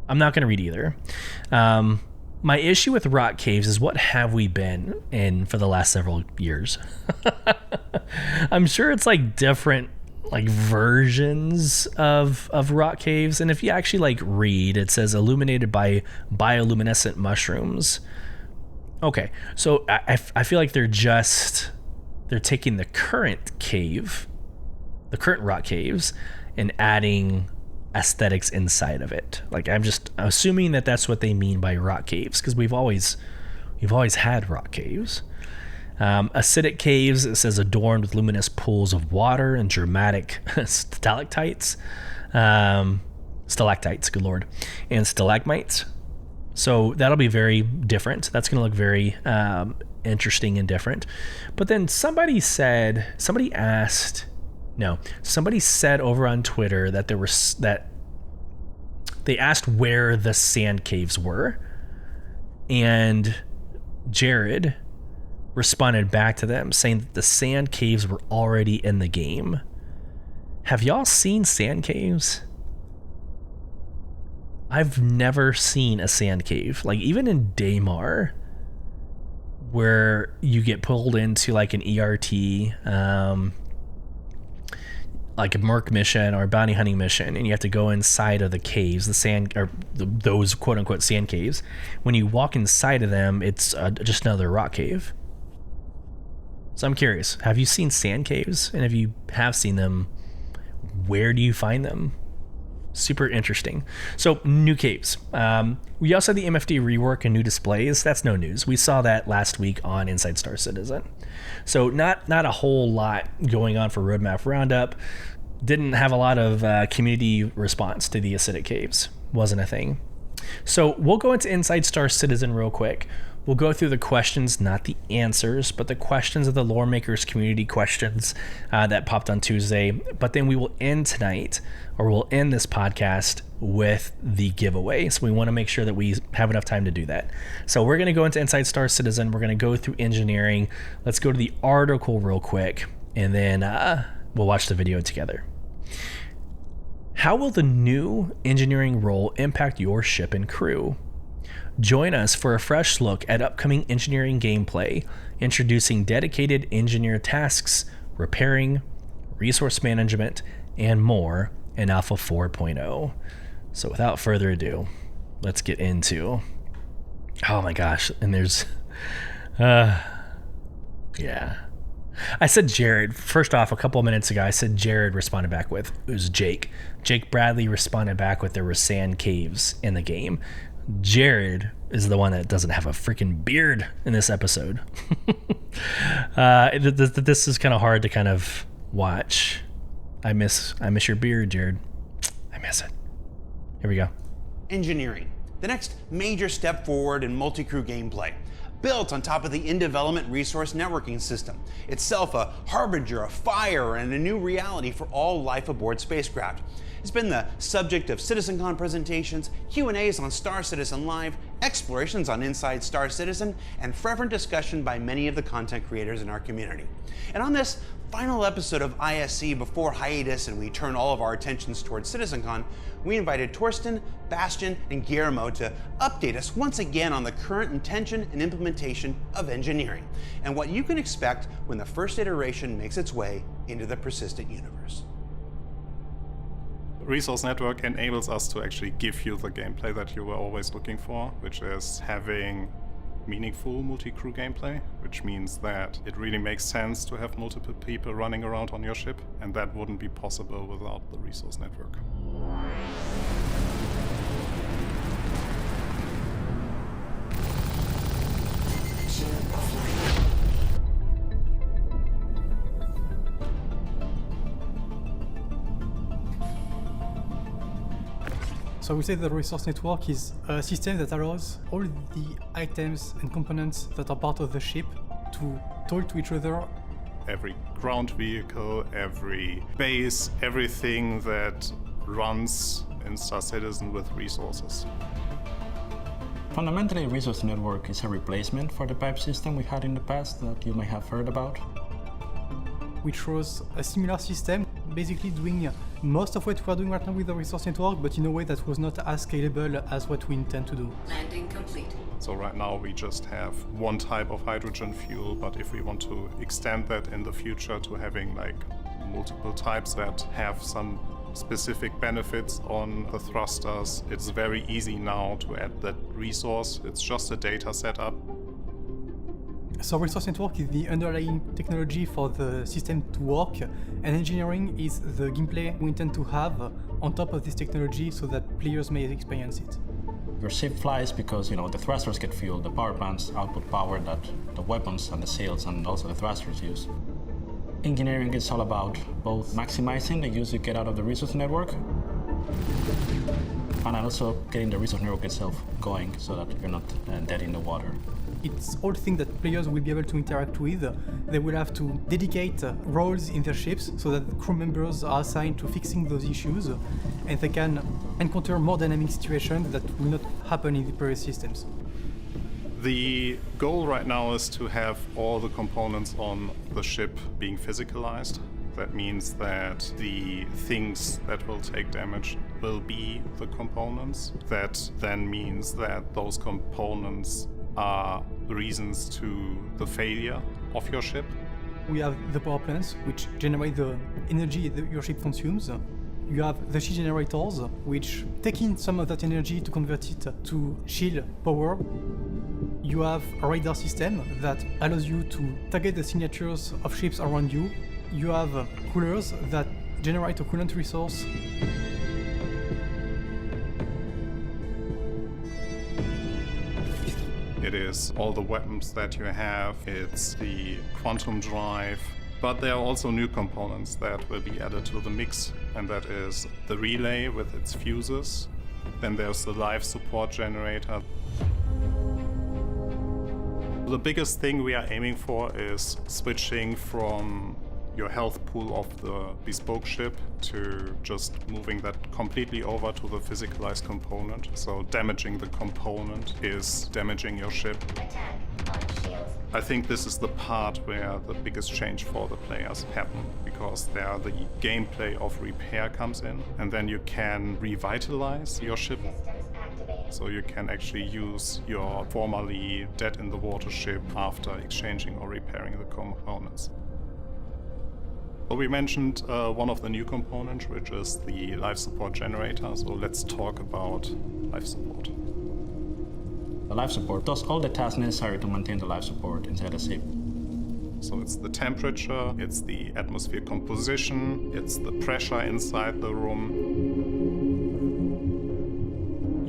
I'm not going to read either. My issue with rock caves is, what have we been in for the last several years? I'm sure it's like different like versions of rock caves, and if you actually like read, it says illuminated by bioluminescent mushrooms. Okay, so I feel like they're taking the current rock caves, and adding aesthetics inside of it. Like, I'm just assuming that that's what they mean by rock caves, because we've always had rock caves. Acidic caves, it says adorned with luminous pools of water and dramatic stalactites, good lord, and stalagmites. So that'll be very different. That's going to look very interesting and different. But then somebody said over on Twitter that they asked where the sand caves were, and Jared responded back to them saying that the sand caves were already in the game. Have y'all seen sand caves? I've never seen a sand cave. Like, even in Daymar, where you get pulled into like an ERT, like a Merc mission or a bounty hunting mission, and you have to go inside of the caves, those quote unquote sand caves. When you walk inside of them, it's just another rock cave. So I'm curious, have you seen sand caves? And if you have seen them, where do you find them? Super interesting. So new caves. We also had the MFD rework and new displays. That's no news. We saw that last week on Inside Star Citizen. So not a whole lot going on for roadmap roundup. Didn't have a lot of community response to the acidic caves. Wasn't a thing. So we'll go into Inside Star Citizen real quick. We'll go through the questions, not the answers, but the questions of the Lore Makers community questions that popped on Tuesday. But then we will end this podcast with the giveaway. So we want to make sure that we have enough time to do that. So we're going to go into Inside Star Citizen. We're going to go through engineering. Let's go to the article real quick, and then we'll watch the video together. How will the new engineering role impact your ship and crew? Join us for a fresh look at upcoming engineering gameplay, introducing dedicated engineer tasks, repairing, resource management, and more in Alpha 4.0. So without further ado, let's get into... Oh my gosh, and there's... yeah. I said Jared. First off, a couple of minutes ago, I said Jared responded back with, it was Jake. Jake Bradley responded back with there were sand caves in the game. Jared is the one that doesn't have a freaking beard in this episode. This is kind of hard to kind of watch. I miss your beard, Jared. I miss it. Here we go. Engineering, the next major step forward in multi-crew gameplay. Built on top of the in-development resource networking system, itself a harbinger of fire and a new reality for all life aboard spacecraft. It's been the subject of CitizenCon presentations, Q&As on Star Citizen Live, explorations on Inside Star Citizen, and fervent discussion by many of the content creators in our community. And on this final episode of ISC before hiatus and we turn all of our attentions towards CitizenCon, we invited Torsten, Bastian, and Guillermo to update us once again on the current intention and implementation of engineering, and what you can expect when the first iteration makes its way into the persistent universe. Resource Network enables us to actually give you the gameplay that you were always looking for, which is having meaningful multi-crew gameplay, which means that it really makes sense to have multiple people running around on your ship, and that wouldn't be possible without the Resource Network. So we say the resource network is a system that allows all the items and components that are part of the ship to talk to each other. Every ground vehicle, every base, everything that runs in Star Citizen with resources. Fundamentally, Resource Network is a replacement for the pipe system we had in the past that you may have heard about. We chose a similar system, basically doing most of what we are doing right now with the Resource Network, but in a way that was not as scalable as what we intend to do. Landing complete. So right now we just have one type of hydrogen fuel, but if we want to extend that in the future to having like multiple types that have some specific benefits on the thrusters, it's very easy now to add that resource. It's just a data setup. So Resource Network is the underlying technology for the system to work, and engineering is the gameplay we intend to have on top of this technology so that players may experience it. Your ship flies because, the thrusters get fuel, the power plants output power that the weapons and the sails and also the thrusters use. Engineering is all about both maximizing the use you get out of the Resource Network and also getting the Resource Network itself going so that you're not dead in the water. It's all things that players will be able to interact with. They will have to dedicate roles in their ships so that crew members are assigned to fixing those issues, and they can encounter more dynamic situations that will not happen in the previous systems. The goal right now is to have all the components on the ship being physicalized. That means that the things that will take damage will be the components. That then means that those components are reasons to the failure of your ship. We have the power plants, which generate the energy that your ship consumes. You have the shield generators, which take in some of that energy to convert it to shield power. You have a radar system that allows you to target the signatures of ships around you. You have coolers that generate a coolant resource. It is all the weapons that you have, it's the quantum drive, but there are also new components that will be added to the mix, and that is the relay with its fuses. Then there's the life support generator. The biggest thing we are aiming for is switching from your health pool of the bespoke ship to just moving that completely over to the physicalized component. So damaging the component is damaging your ship. Attack I think this is the part where the biggest change for the players happen, because there the gameplay of repair comes in, and then you can revitalize your ship. So you can actually use your formerly dead-in-the-water ship after exchanging or repairing the components. So we mentioned one of the new components, which is the life support generator. So let's talk about life support. The life support does all the tasks necessary to maintain the life support inside the ship. So it's the temperature, it's the atmosphere composition, it's the pressure inside the room.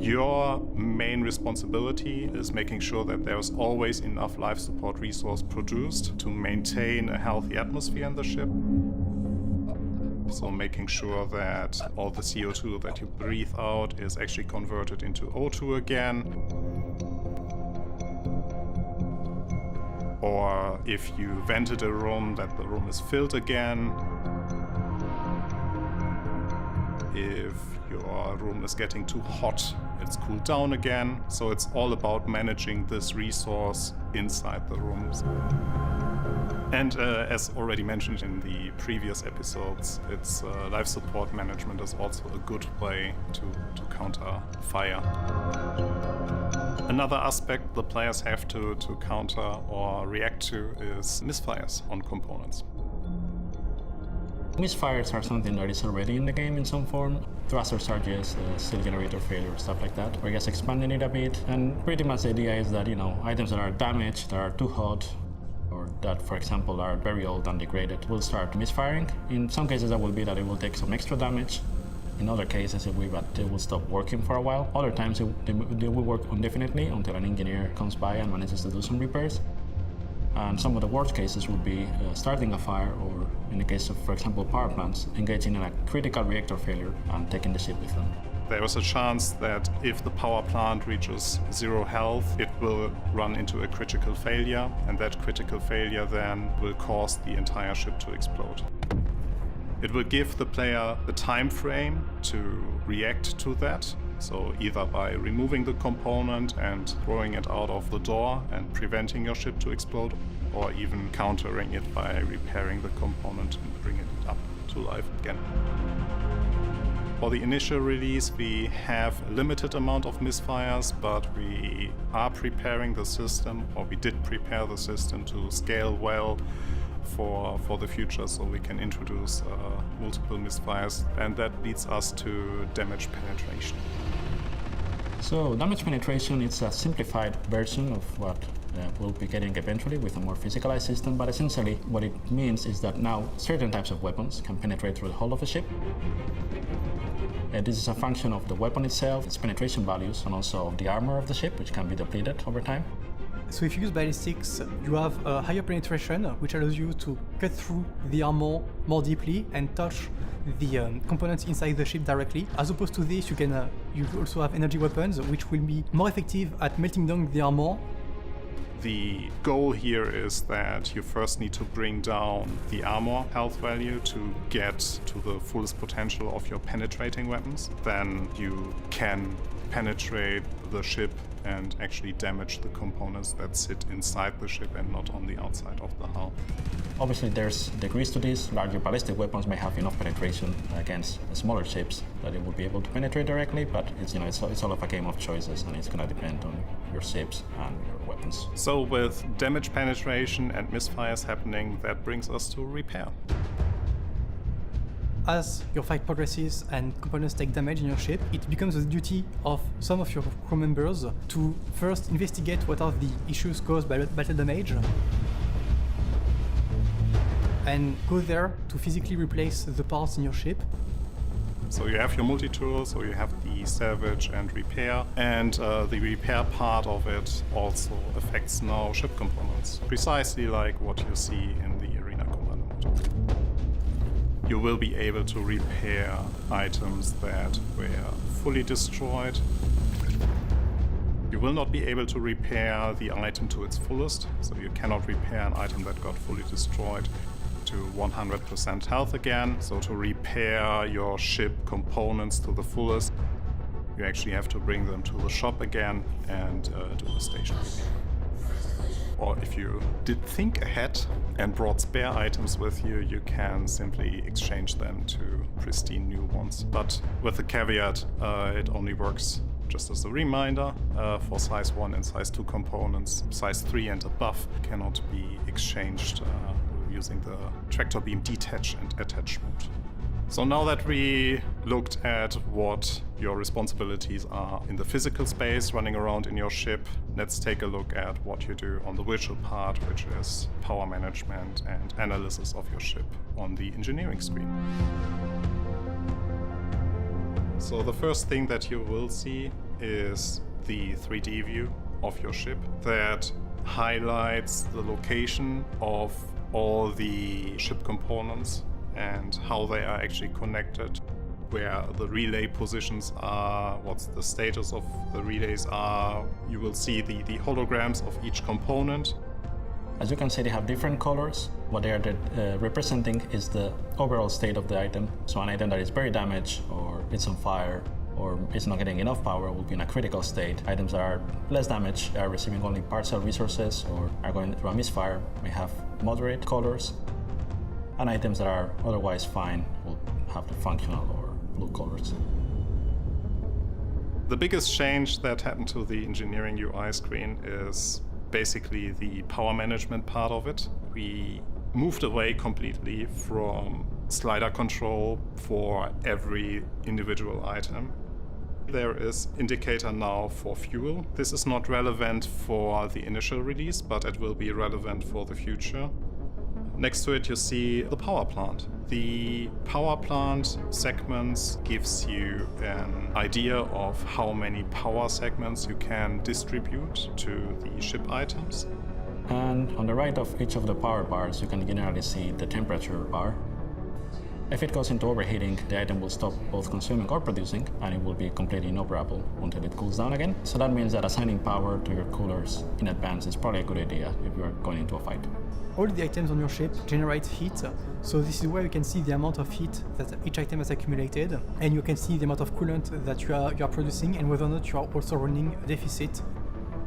Your main responsibility is making sure that there's always enough life support resource produced to maintain a healthy atmosphere in the ship. So making sure that all the CO2 that you breathe out is actually converted into O2 again. Or if you vented a room, that the room is filled again. If your room is getting too hot, it's cooled down again. So it's all about managing this resource inside the rooms. And as already mentioned in the previous episodes, it's life support management is also a good way to counter fire. Another aspect the players have to counter or react to is misfires on components. Misfires are something that is already in the game in some form. Thruster charges, seal generator failure, stuff like that. We're just expanding it a bit, and pretty much the idea is that, items that are damaged, that are too hot, or that, for example, are very old and degraded, will start misfiring. In some cases, that will be that it will take some extra damage. In other cases, it will be that they will stop working for a while. Other times, they will work indefinitely until an engineer comes by and manages to do some repairs. And some of the worst cases would be starting a fire, or in the case of, for example, power plants, engaging in a critical reactor failure and taking the ship with them. There is a chance that if the power plant reaches 0 health, it will run into a critical failure, and that critical failure then will cause the entire ship to explode. It will give the player the time frame to react to that. So either by removing the component and throwing it out of the door and preventing your ship to explode, or even countering it by repairing the component and bringing it up to life again. For the initial release, we have a limited amount of misfires, but we are preparing the system, or we did prepare the system to scale well for the future, so we can introduce multiple misfires, and that leads us to damage penetration. So damage penetration is a simplified version of what we'll be getting eventually with a more physicalized system, but essentially what it means is that now certain types of weapons can penetrate through the hull of a ship. This is a function of the weapon itself, its penetration values, and also of the armor of the ship, which can be depleted over time. So if you use ballistics, you have a higher penetration, which allows you to cut through the armor more deeply and touch the components inside the ship directly. As opposed to this, you also have energy weapons, which will be more effective at melting down the armor. The goal here is that you first need to bring down the armor health value to get to the fullest potential of your penetrating weapons. Then you can penetrate the ship and actually damage the components that sit inside the ship and not on the outside of the hull. Obviously, there's degrees to this. Larger ballistic weapons may have enough penetration against smaller ships that it will be able to penetrate directly, but it's all of a game of choices, and it's going to depend on your ships and your weapons. So with damage penetration and misfires happening, that brings us to repair. As your fight progresses and components take damage in your ship, it becomes the duty of some of your crew members to first investigate what are the issues caused by battle damage, and go there to physically replace the parts in your ship. So you have your multi-tool, so you have the salvage and repair, and the repair part of it also affects now ship components, precisely like what you see in the Arena Commander module. You will be able to repair items that were fully destroyed. You will not be able to repair the item to its fullest, so you cannot repair an item that got fully destroyed to 100% health again. So to repair your ship components to the fullest, you actually have to bring them to the shop again and do the station. or if you did think ahead and brought spare items with you, you can simply exchange them to pristine new ones. But with the caveat, it only works, just as a reminder, for size 1 and size 2 components. Size 3 and above cannot be exchanged using the tractor beam detach and attachment. So now that we looked at what your responsibilities are in the physical space running around in your ship, let's take a look at what you do on the virtual part, which is power management and analysis of your ship on the engineering screen. So the first thing that you will see is the 3D view of your ship that highlights the location of all the ship components and how they are actually connected, where the relay positions are, what's the status of the relays are. You will see the holograms of each component. As you can see, they have different colors. What they are representing is the overall state of the item. So an item that is very damaged, or it's on fire, or it's not getting enough power will be in a critical state. Items that are less damaged, are receiving only partial resources, or are going through a misfire, may have moderate colors. And items that are otherwise fine will have the functional or blue colors. The biggest change that happened to the engineering UI screen is basically the power management part of it. We moved away completely from slider control for every individual item. There is indicator now for fuel. This is not relevant for the initial release, but it will be relevant for the future. Next to it, you see the power plant. The power plant segments gives you an idea of how many power segments you can distribute to the ship items. And on the right of each of the power bars, you can generally see the temperature bar. If it goes into overheating, the item will stop both consuming or producing, and it will be completely inoperable until it cools down again. So that means that assigning power to your coolers in advance is probably a good idea if you're going into a fight. All the items on your ship generate heat, so this is where you can see the amount of heat that each item has accumulated, and you can see the amount of coolant that you are producing and whether or not you are also running a deficit.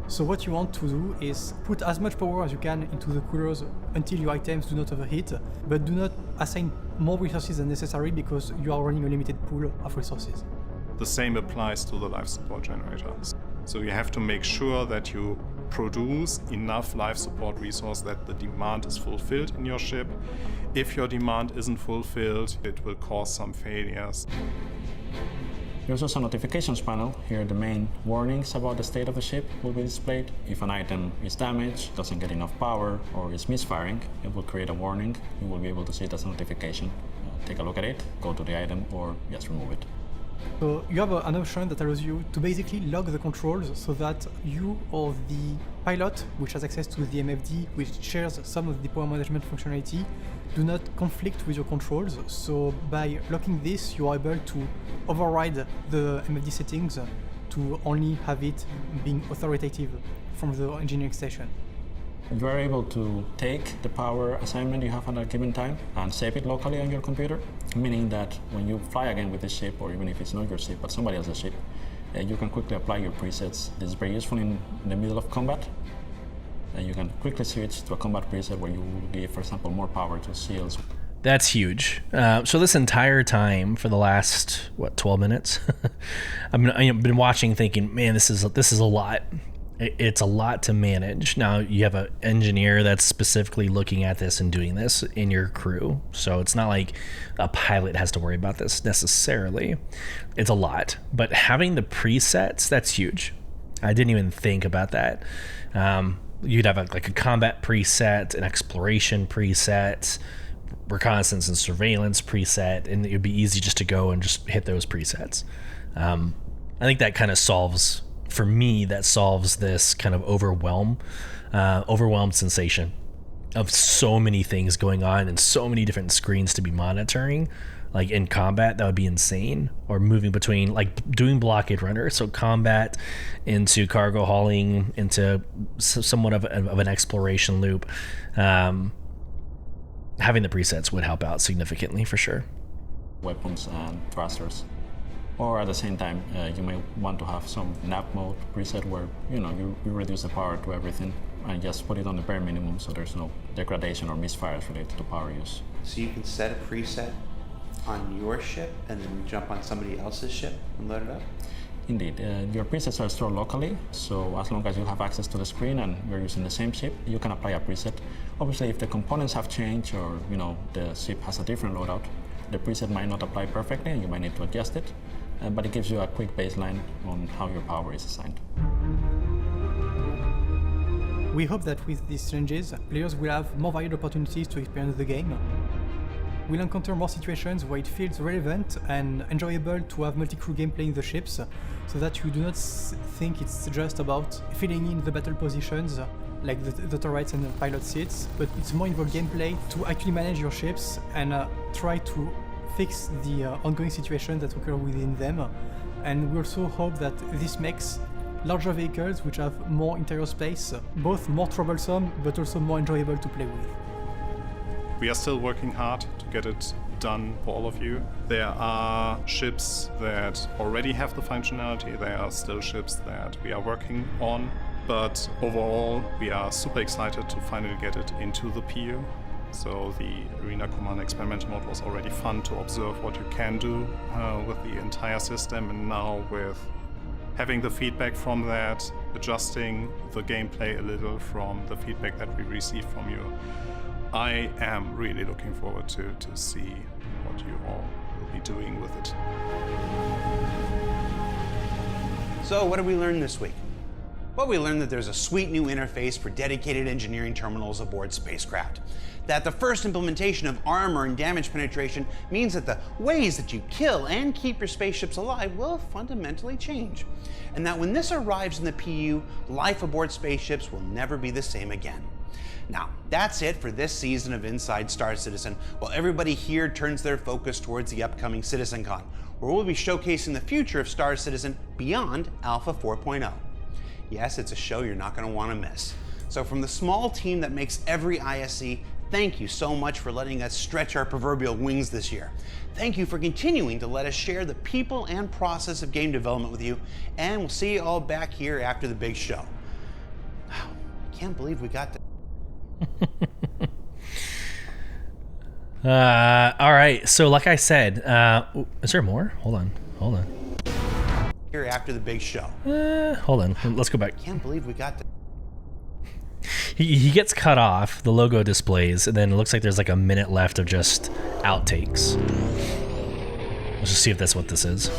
So what you want to do is put as much power as you can into the coolers until your items do not overheat, but do not assign more resources than necessary because you are running a limited pool of resources. The same applies to the life support generators. So you have to make sure that you produce enough life support resource that the demand is fulfilled in your ship. If your demand isn't fulfilled, it will cause some failures. There's also a notifications panel. Here the main warnings about the state of the ship will be displayed. If an item is damaged, doesn't get enough power, or is misfiring, it will create a warning. You will be able to see it as a notification. Take a look at it, go to the item, or just remove it. So you have an option that allows you to basically log the controls so that you or the pilot, which has access to the MFD, which shares some of the power management functionality, do not conflict with your controls. So by locking this, you are able to override the MFD settings to only have it being authoritative from the engineering station. You are able to take the power assignment you have at a given time and save it locally on your computer, meaning that when you fly again with the ship, or even if it's not your ship but somebody else's ship, you can quickly apply your presets. This is very useful in the middle of combat. You can quickly switch to a combat preset where you will give, for example, more power to seals. That's huge. So this entire time for the last 12 minutes, I've been watching, thinking, man, this is a lot. It's a lot to manage. Now you have an engineer that's specifically looking at this and doing this in your crew, so it's not like a pilot has to worry about this necessarily. It's a lot, but having the presets, that's huge. I didn't even think about that. You'd have a combat preset, an exploration preset, reconnaissance and surveillance preset, and it'd be easy just to go and just hit those presets. I think that kind of solves, for me, that solves this kind of overwhelmed sensation of so many things going on and so many different screens to be monitoring. Like in combat, that would be insane. Or moving between, like doing blockade runner, so combat into cargo hauling into somewhat of an exploration loop. Having the presets would help out significantly for sure. Weapons and thrusters. Or at the same time, you may want to have some nap mode preset where you reduce the power to everything, and just put it on the bare minimum so there's no degradation or misfires related to power use. So you can set a preset on your ship and then jump on somebody else's ship and load it up? Indeed, your presets are stored locally, so as long as you have access to the screen and you're using the same ship, you can apply a preset. Obviously, if the components have changed or the ship has a different loadout, the preset might not apply perfectly and you might need to adjust it, but it gives you a quick baseline on how your power is assigned. We hope that with these changes, players will have more varied opportunities to experience the game. We'll encounter more situations where it feels relevant and enjoyable to have multi-crew gameplay in the ships, so that you do not think it's just about filling in the battle positions, like the turrets and the pilot seats, but it's more involved gameplay to actually manage your ships and try to fix the ongoing situations that occur within them. And we also hope that this makes larger vehicles, which have more interior space, both more troublesome but also more enjoyable to play with. We are still working hard to get it done for all of you. There are ships that already have the functionality. There are still ships that we are working on. But overall, we are super excited to finally get it into the PU. So the Arena Command Experimental Mode was already fun to observe what you can do with the entire system. And now with having the feedback from that, adjusting the gameplay a little from the feedback that we received from you, I am really looking forward to see what you all will be doing with it. So what did we learn this week? Well, we learned that there's a sweet new interface for dedicated engineering terminals aboard spacecraft. That the first implementation of armor and damage penetration means that the ways that you kill and keep your spaceships alive will fundamentally change. And that when this arrives in the PU, life aboard spaceships will never be the same again. Now, that's it for this season of Inside Star Citizen, while everybody here turns their focus towards the upcoming CitizenCon, where we'll be showcasing the future of Star Citizen beyond Alpha 4.0. Yes, it's a show you're not going to want to miss. So from the small team that makes every ISC, thank you so much for letting us stretch our proverbial wings this year. Thank you for continuing to let us share the people and process of game development with you, and we'll see you all back here after the big show. Wow, I can't believe we got to... All right, so like I said, is there more? Hold on. Here after the big show. Hold on, let's go back. I can't believe we got to... He gets cut off, the logo displays, and then it looks like there's like a minute left of just outtakes. Let's just see if that's what this is.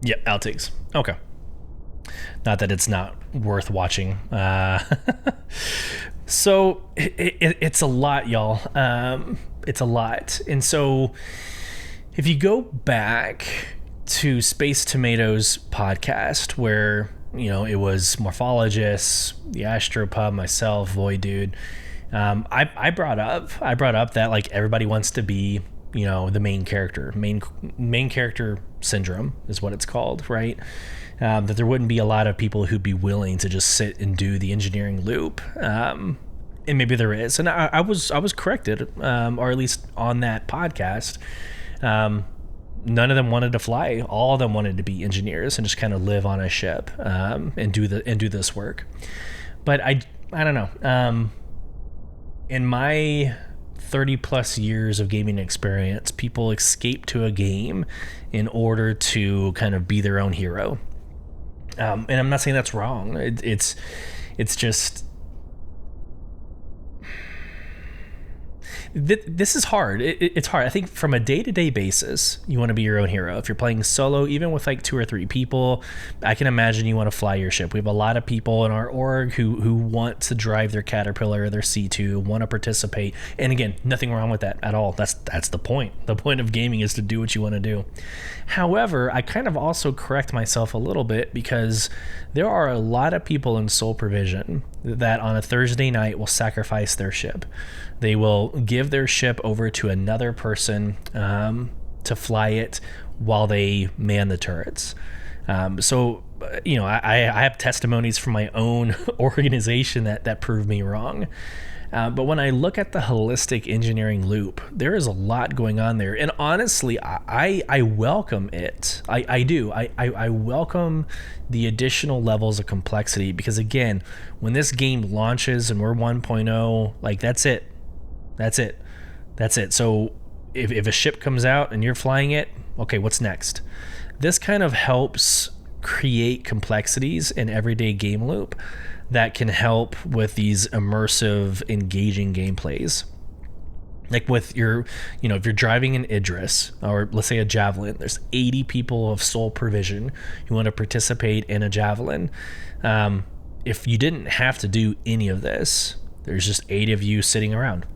Yep, outtakes. Okay. Not that it's not worth watching. So it's a lot, y'all. It's a lot. And so if you go back to Space Tomatoes podcast, where, it was Morphologists, the Astropub, myself, Void Dude, I brought up that like everybody wants to be, the main character. Main character syndrome is what it's called, right? That there wouldn't be a lot of people who'd be willing to just sit and do the engineering loop. And maybe there is. And I was corrected, or at least on that podcast. None of them wanted to fly. All of them wanted to be engineers and just kind of live on a ship and do this work. But I don't know. In my 30 plus years of gaming experience, people escape to a game in order to kind of be their own hero. And I'm not saying that's wrong. It's just... This is hard. It's hard. I think from a day-to-day basis, you want to be your own hero. If you're playing solo, even with like 2 or 3 people, I can imagine you want to fly your ship. We have a lot of people in our org who want to drive their Caterpillar or their C2, want to participate. And again, nothing wrong with that at all. That's the point. The point of gaming is to do what you want to do. However, I kind of also correct myself a little bit, because there are a lot of people in Soul Provision that on a Thursday night will sacrifice their ship. They will give their ship over to another person to fly it while they man the turrets. So I have testimonies from my own organization that prove me wrong. But when I look at the holistic engineering loop, there is a lot going on there. And honestly, I welcome it. I do. I welcome the additional levels of complexity because, again, when this game launches and we're 1.0, like that's it. That's it. So if a ship comes out and you're flying it, okay, what's next? This kind of helps create complexities in everyday game loop that can help with these immersive, engaging gameplays. Like with your, if you're driving an Idris or let's say a Javelin, there's 80 people of sole provision who want to participate in a Javelin. If you didn't have to do any of this, there's just 8 of you sitting around.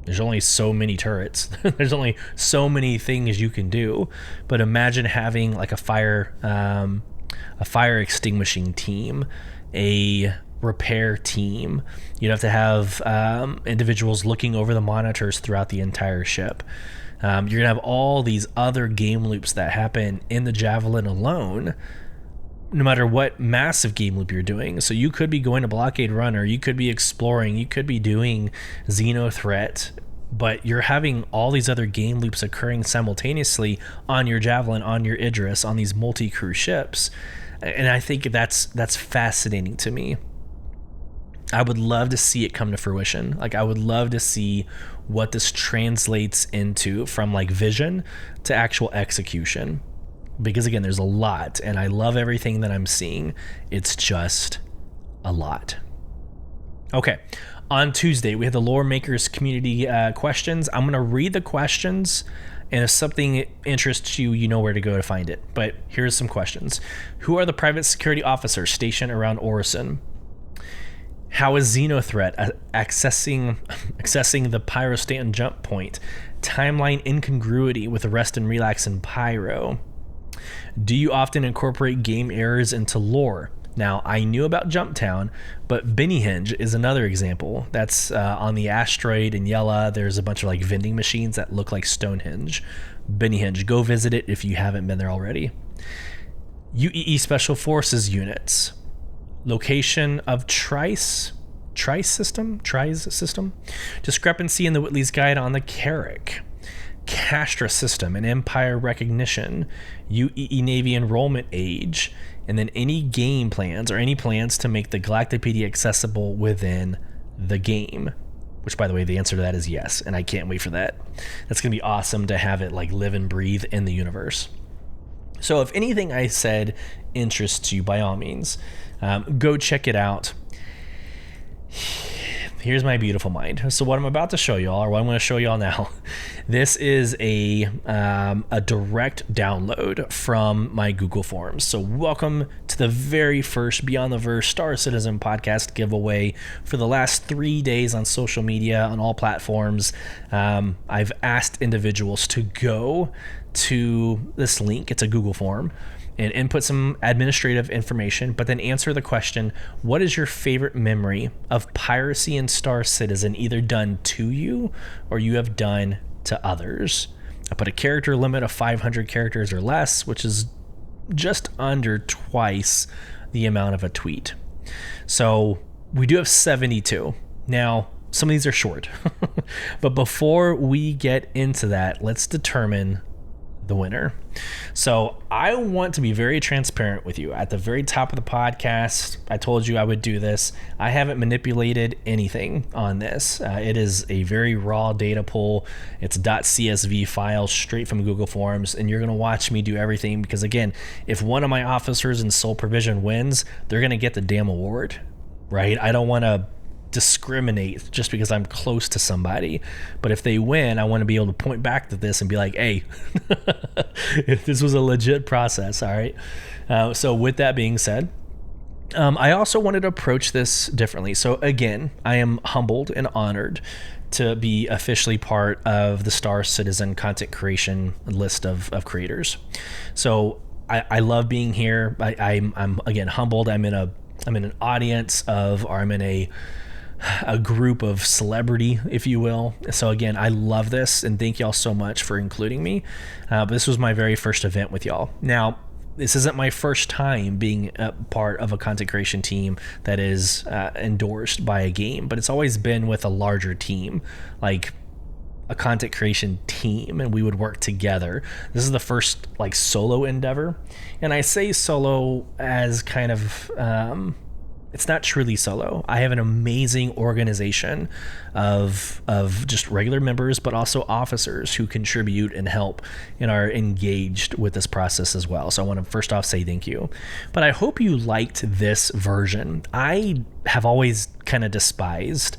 There's only so many turrets. There's only so many things you can do. But imagine having like a fire extinguishing team, a repair team. You'd have to have individuals looking over the monitors throughout the entire ship. You're gonna have all these other game loops that happen in the Javelin alone, no matter what massive game loop you're doing. So you could be going to Blockade Runner, you could be exploring, you could be doing Xenothreat, but you're having all these other game loops occurring simultaneously on your Javelin, on your Idris, on these multi-crew ships. And I think that's fascinating to me. I would love to see it come to fruition. Like, I would love to see what this translates into from like vision to actual execution. Because again, there's a lot, and I love everything that I'm seeing. It's just a lot. Okay, on Tuesday, we had the Lore Makers community questions. I'm going to read the questions, and if something interests you, you know where to go to find it. But here's some questions. Who are the private security officers stationed around Orison? How is Xenothreat accessing the Pyrostatin jump point? Timeline incongruity with Rest and Relax and Pyro. Do you often incorporate game errors into lore? Now, I knew about Jumptown, but Bennyhinge is another example. That's on the asteroid in Yella. There's a bunch of like vending machines that look like Stonehenge. Bennyhinge, go visit it if you haven't been there already. UEE Special Forces units. Location of Trice system. Discrepancy in the Whitley's Guide on the Carrack. Castra system and Empire recognition, UEE Navy enrollment age, and then any game plans or any plans to make the Galactopedia accessible within the game. Which, by the way, the answer to that is yes, and I can't wait for that. That's going to be awesome to have it like live and breathe in the universe. So if anything I said interests you, by all means, go check it out. Here's my beautiful mind. So what I'm about to show y'all, or what I'm going to show y'all now, this is a direct download from my Google Forms. So welcome to the very first Beyond the Verse Star Citizen podcast giveaway for the last 3 days on social media, on all platforms. I've asked individuals to go to this link. It's a Google form, and input some administrative information, but then answer the question, what is your favorite memory of piracy in Star Citizen, either done to you or you have done to others? I put a character limit of 500 characters or less, which is just under twice the amount of a tweet. So we do have 72. Now, some of these are short, but before we get into that, let's determine the winner. So I want to be very transparent with you. At the very top of the podcast, I told you I would do this. I haven't manipulated anything on this. It is a very raw data pool. It's .csv file straight from Google Forms, and you're going to watch me do everything because, again, if one of my officers in sole provision wins, they're going to get the damn award, right? I don't want to discriminate just because I'm close to somebody, but if they win, I want to be able to point back to this and be like, hey, if this was a legit process. All right. So with that being said, I also wanted to approach this differently. So again, I am humbled and honored to be officially part of the Star Citizen content creation list of creators. So I love being here. I'm again humbled. I'm in an audience of, or I'm in a group of celebrity, if you will. So again, I love this, and thank y'all so much for including me. But this was my very first event with y'all. Now, this isn't my first time being a part of a content creation team that is endorsed by a game, but it's always been with a larger team, like a content creation team, and we would work together. This is the first like solo endeavor, and I say solo as kind of it's not truly solo. I have an amazing organization of just regular members, but also officers who contribute and help and are engaged with this process as well. So I want to first off say thank you. But I hope you liked this version. I have always kind of despised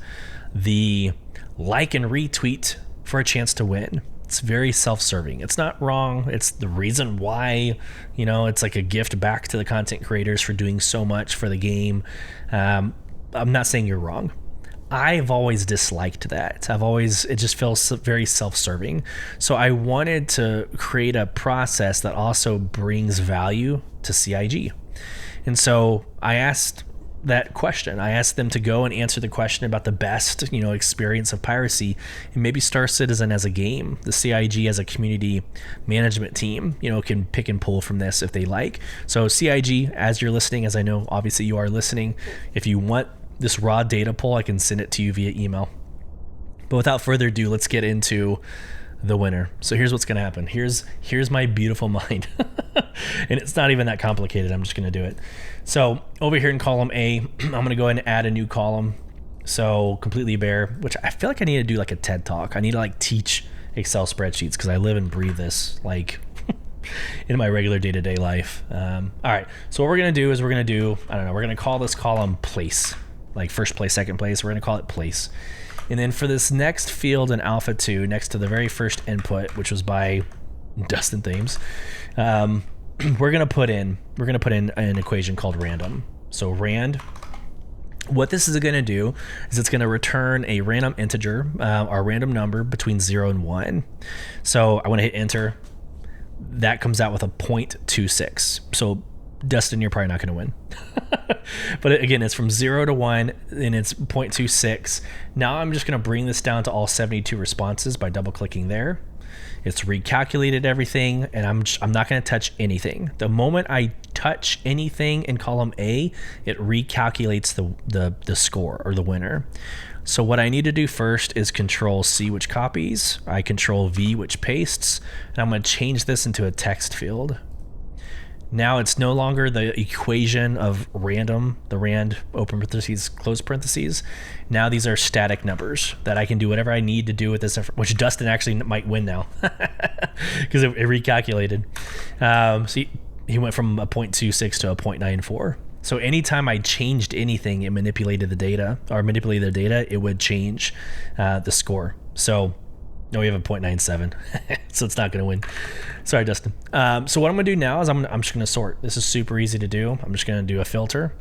the like and retweet for a chance to win. It's very self-serving. It's not wrong. It's the reason why, it's like a gift back to the content creators for doing so much for the game. I'm not saying you're wrong. I've always disliked that. It just feels very self-serving. So I wanted to create a process that also brings value to CIG. And so I asked that question. I asked them to go and answer the question about the best, experience of piracy, and maybe Star Citizen as a game, the CIG as a community management team, can pick and pull from this if they like. So CIG, as you're listening, as I know, obviously you are listening, if you want this raw data poll, I can send it to you via email. But without further ado, let's get into the winner. So here's what's going to happen. Here's my beautiful mind. And it's not even that complicated. I'm just going to do it. So over here in column A, I'm going to go ahead and add a new column. So completely bare, which I feel like I need to do like a TED talk. I need to like teach Excel spreadsheets because I live and breathe this like in my regular day-to-day life. All right. So what we're going to do is we're going to call this column place, like first place, second place. We're going to call it place. And then for this next field in Alpha 2, next to the very first input, which was by Dustin Thames, we're gonna put in an equation called random. So rand, what this is gonna do is it's gonna return a random integer, our random number between 0 and 1. So I want to hit enter. That comes out with a 0.26. So Dustin, you're probably not going to win. But again, it's from 0 to 1 and it's 0.26. Now I'm just going to bring this down to all 72 responses by double clicking there. It's recalculated everything, and I'm not going to touch anything. The moment I touch anything in column A, it recalculates the score or the winner. So what I need to do first is Control C, which copies. I Control V, which pastes, and I'm going to change this into a text field. Now it's no longer the equation of random, the rand, open parentheses, close parentheses. Now these are static numbers that I can do whatever I need to do with this, which Dustin actually might win now because it recalculated. So he went from a 0.26 to a 0.94. So anytime I changed anything, it manipulated the data, it would change the score. So no, we have a 0.97, so it's not going to win. Sorry, Dustin. So what I'm going to do now is I'm just going to sort. This is super easy to do. I'm just going to do a filter.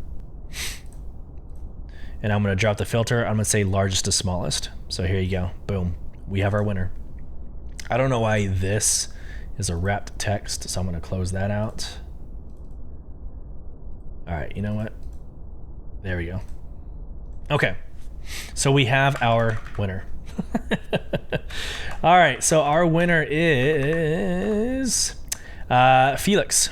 And I'm going to drop the filter. I'm going to say largest to smallest. So here you go. Boom. We have our winner. I don't know why this is a wrapped text, so I'm going to close that out. All right, you know what? There we go. Okay. So we have our winner. All right, so our winner is Felix.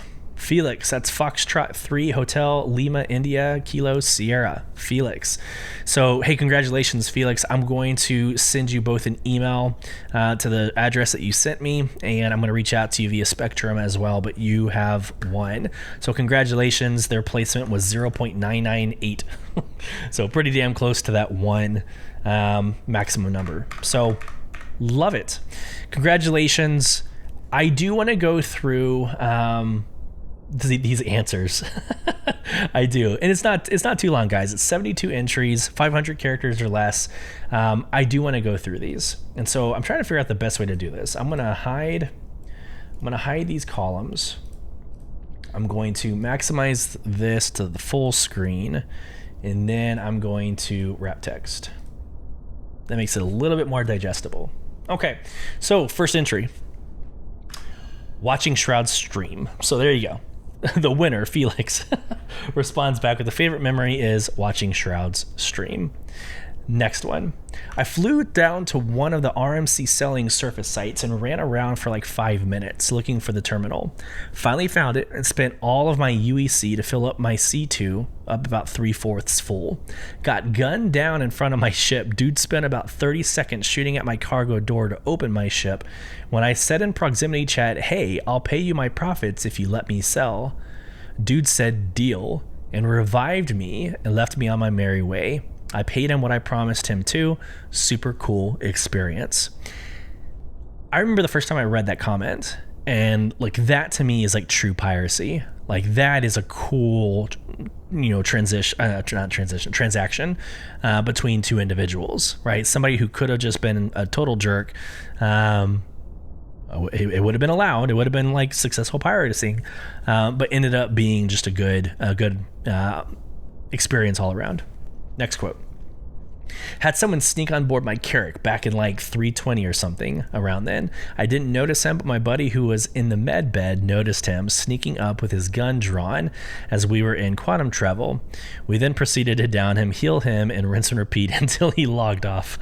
That's Foxtrot 3 Hotel Lima India Kilo Sierra. Felix. So hey, congratulations, Felix. I'm going to send you both an email to the address that you sent me, and I'm going to reach out to you via Spectrum as well, but you have won. So congratulations. Their placement was 0.998. So pretty damn close to that one maximum number. So love it. Congratulations. I do want to go through these answers. I do, and it's not too long, guys. It's 72 entries, 500 characters or less. I do want to go through these, and so I'm trying to figure out the best way to do this. I'm gonna hide these columns. I'm going to maximize this to the full screen, and then I'm going to wrap text. That makes it a little bit more digestible. Okay, so first entry, watching Shroud's stream. So there you go. The winner, Felix, responds back with the favorite memory is watching Shroud's stream. Next one. I flew down to one of the RMC selling surface sites and ran around for like 5 minutes looking for the terminal. Finally found it and spent all of my UEC to fill up my C2 up about 3/4 full. Got gunned down in front of my ship. Dude spent about 30 seconds shooting at my cargo door to open my ship. When I said in proximity chat, "Hey, I'll pay you my profits if you let me sell," dude said deal and revived me and left me on my merry way. I paid him what I promised him too. Super cool experience. I remember the first time I read that comment, and like that to me is like true piracy. Like that is a cool, transaction between two individuals, right? Somebody who could have just been a total jerk. It would have been allowed. It would have been like successful piracy, but ended up being just a good experience all around. Next quote. Had someone sneak on board my Carrack back in like 320 or something around then. I didn't notice him, but my buddy who was in the med bed noticed him sneaking up with his gun drawn as we were in quantum travel. We then proceeded to down him, heal him, and rinse and repeat until he logged off.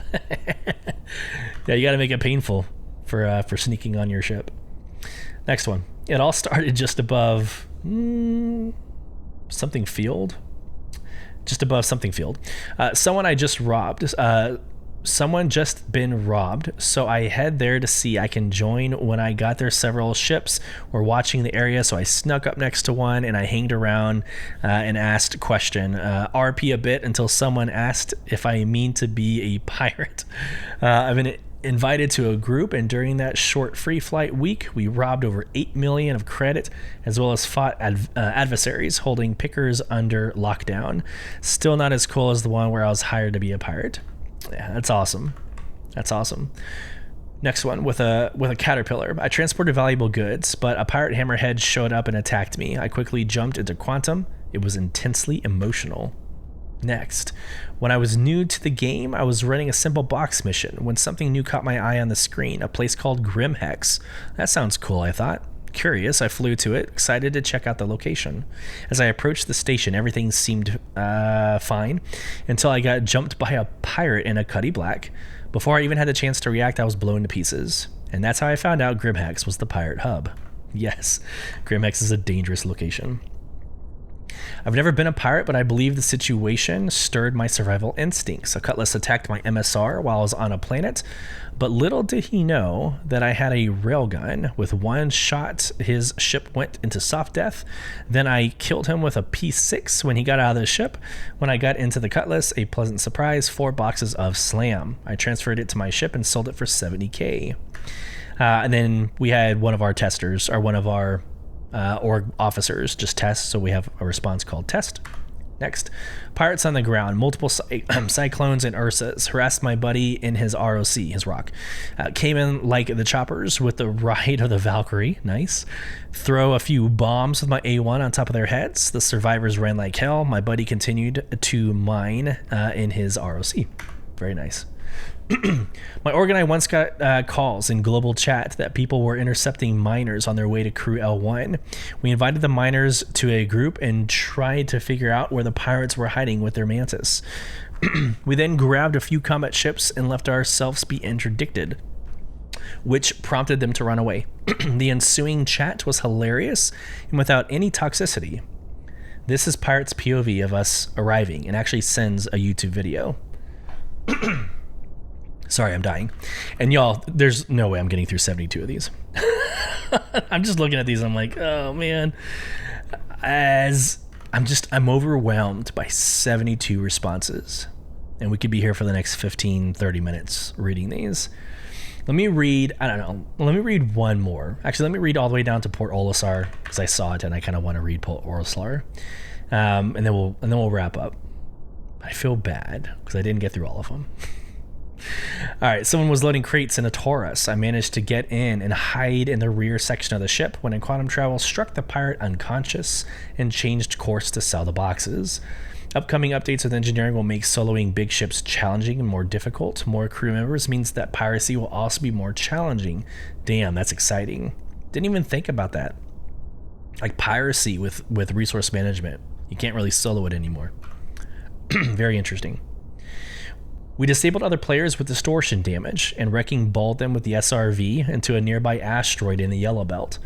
Yeah, you got to make it painful for sneaking on your ship. Next one. It all started just above something field. Just above something field. Someone just been robbed, so I head there to see I can join. When I got there, several ships were watching the area, so I snuck up next to one and I hanged around and asked a question. RP a bit until someone asked if I mean to be a pirate. I've been invited to a group, and during that short free flight week, we robbed over 8 million of credit, as well as fought adversaries holding pickers under lockdown. Still not as cool as the one where I was hired to be a pirate. Yeah, that's awesome. That's awesome. Next one, with a caterpillar. I transported valuable goods, but a pirate hammerhead showed up and attacked me. I quickly jumped into quantum. It was intensely emotional. Next, when I was new to the game, I was running a simple box mission when something new caught my eye on the screen, a place called Grimhex. That sounds cool, I thought. Curious, I flew to it, excited to check out the location. As I approached the station, everything seemed fine until I got jumped by a pirate in a Cuddy Black. Before I even had the chance to react, I was blown to pieces. And that's how I found out Grimhex was the pirate hub. Yes, Grimhex is a dangerous location. I've never been a pirate, but I believe the situation stirred my survival instincts. A cutlass attacked my MSR while I was on a planet, but little did he know that I had a railgun. With one shot, his ship went into soft death. Then I killed him with a P6 when he got out of the ship. When I got into the cutlass, a pleasant surprise, 4 boxes of slam. I transferred it to my ship and sold it for 70K. And then we had one of our testers, or one of our org officers, just test, so we have a response called test. Next, pirates on the ground, multiple cyclones and Ursas harassed my buddy in his ROC, his rock. Came in like the choppers with the ride of the Valkyrie, nice. Throw a few bombs with my A1 on top of their heads. The survivors ran like hell. My buddy continued to mine in his ROC. Very nice. My org and I once got calls in global chat that people were intercepting miners on their way to Crew L1. We invited the miners to a group and tried to figure out where the pirates were hiding with their mantis. We then grabbed a few combat ships and left ourselves be interdicted, which prompted them to run away. The ensuing chat was hilarious and without any toxicity. This is Pirate's POV of us arriving, and actually sends a YouTube video. Sorry, I'm dying. And y'all, there's no way I'm getting through 72 of these. I'm just looking at these. I'm like, oh man. I'm overwhelmed by 72 responses. And we could be here for the next 15, 30 minutes reading these. Let me read one more. Actually, let me read all the way down to Port Olisar, because I saw it and I kind of want to read Port Olisar. And then we'll wrap up. I feel bad because I didn't get through all of them. All right, someone was loading crates in a Taurus. I managed to get in and hide in the rear section of the ship when in quantum travel struck the pirate unconscious and changed course to sell the boxes. Upcoming updates with engineering will make soloing big ships challenging and more difficult. More crew members means that piracy will also be more challenging. Damn, that's exciting. Didn't even think about that. Like piracy with resource management. You can't really solo it anymore. Very interesting. We disabled other players with distortion damage and wrecking balled them with the SRV into a nearby asteroid in the Yellow Belt.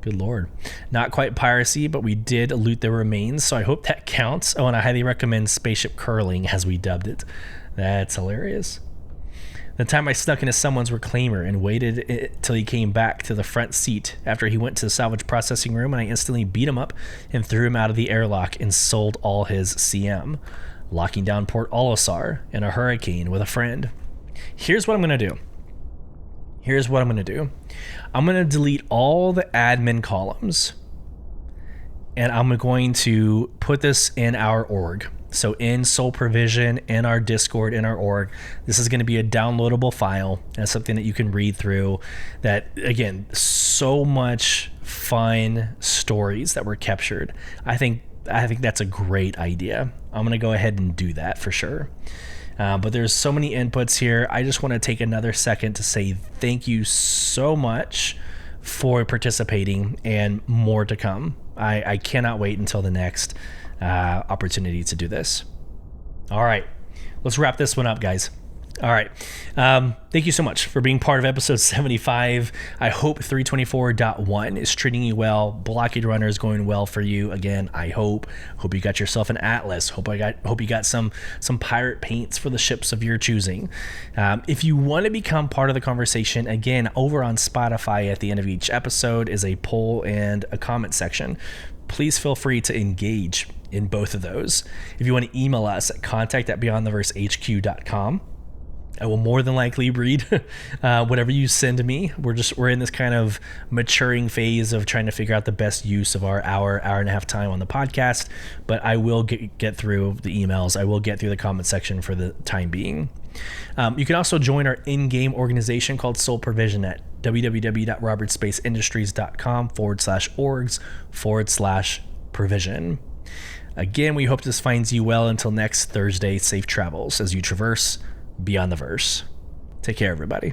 Good lord. Not quite piracy, but we did loot their remains, so I hope that counts. Oh, and I highly recommend Spaceship Curling, as we dubbed it. That's hilarious. The time I snuck into someone's reclaimer and waited till he came back to the front seat after he went to the salvage processing room, and I instantly beat him up and threw him out of the airlock and sold all his CM. Locking down Port Olisar in a hurricane with a friend. Here's what I'm going to do. I'm going to delete all the admin columns, and I'm going to put this in our org. So in Soul Provision, in our Discord, in our org, this is going to be a downloadable file and something that you can read through. That, again, so much fun stories that were captured. I think that's a great idea. I'm going to go ahead and do that for sure. But there's so many inputs here. I just want to take another second to say thank you so much for participating, and more to come. I cannot wait until the next opportunity to do this. All right, let's wrap this one up, guys. All right. Thank you so much for being part of episode 75. I hope 324.1 is treating you well. Blockade Runner is going well for you. Again, I hope you got yourself an Atlas. Hope you got some pirate paints for the ships of your choosing. If you want to become part of the conversation, again, over on Spotify at the end of each episode is a poll and a comment section. Please feel free to engage in both of those. If you want to email us at contact@beyondtheversehq.com. I will more than likely read whatever you send to me. We're in this kind of maturing phase of trying to figure out the best use of our hour and a half time on the podcast, but I will get through the emails. I will get through the comment section for the time being. You can also join our in-game organization called Soul Provision at www.robertspaceindustriescom/orgs/provision. Again, we hope this finds you well until next Thursday. Safe travels as you traverse Beyond the Verse. Take care, everybody.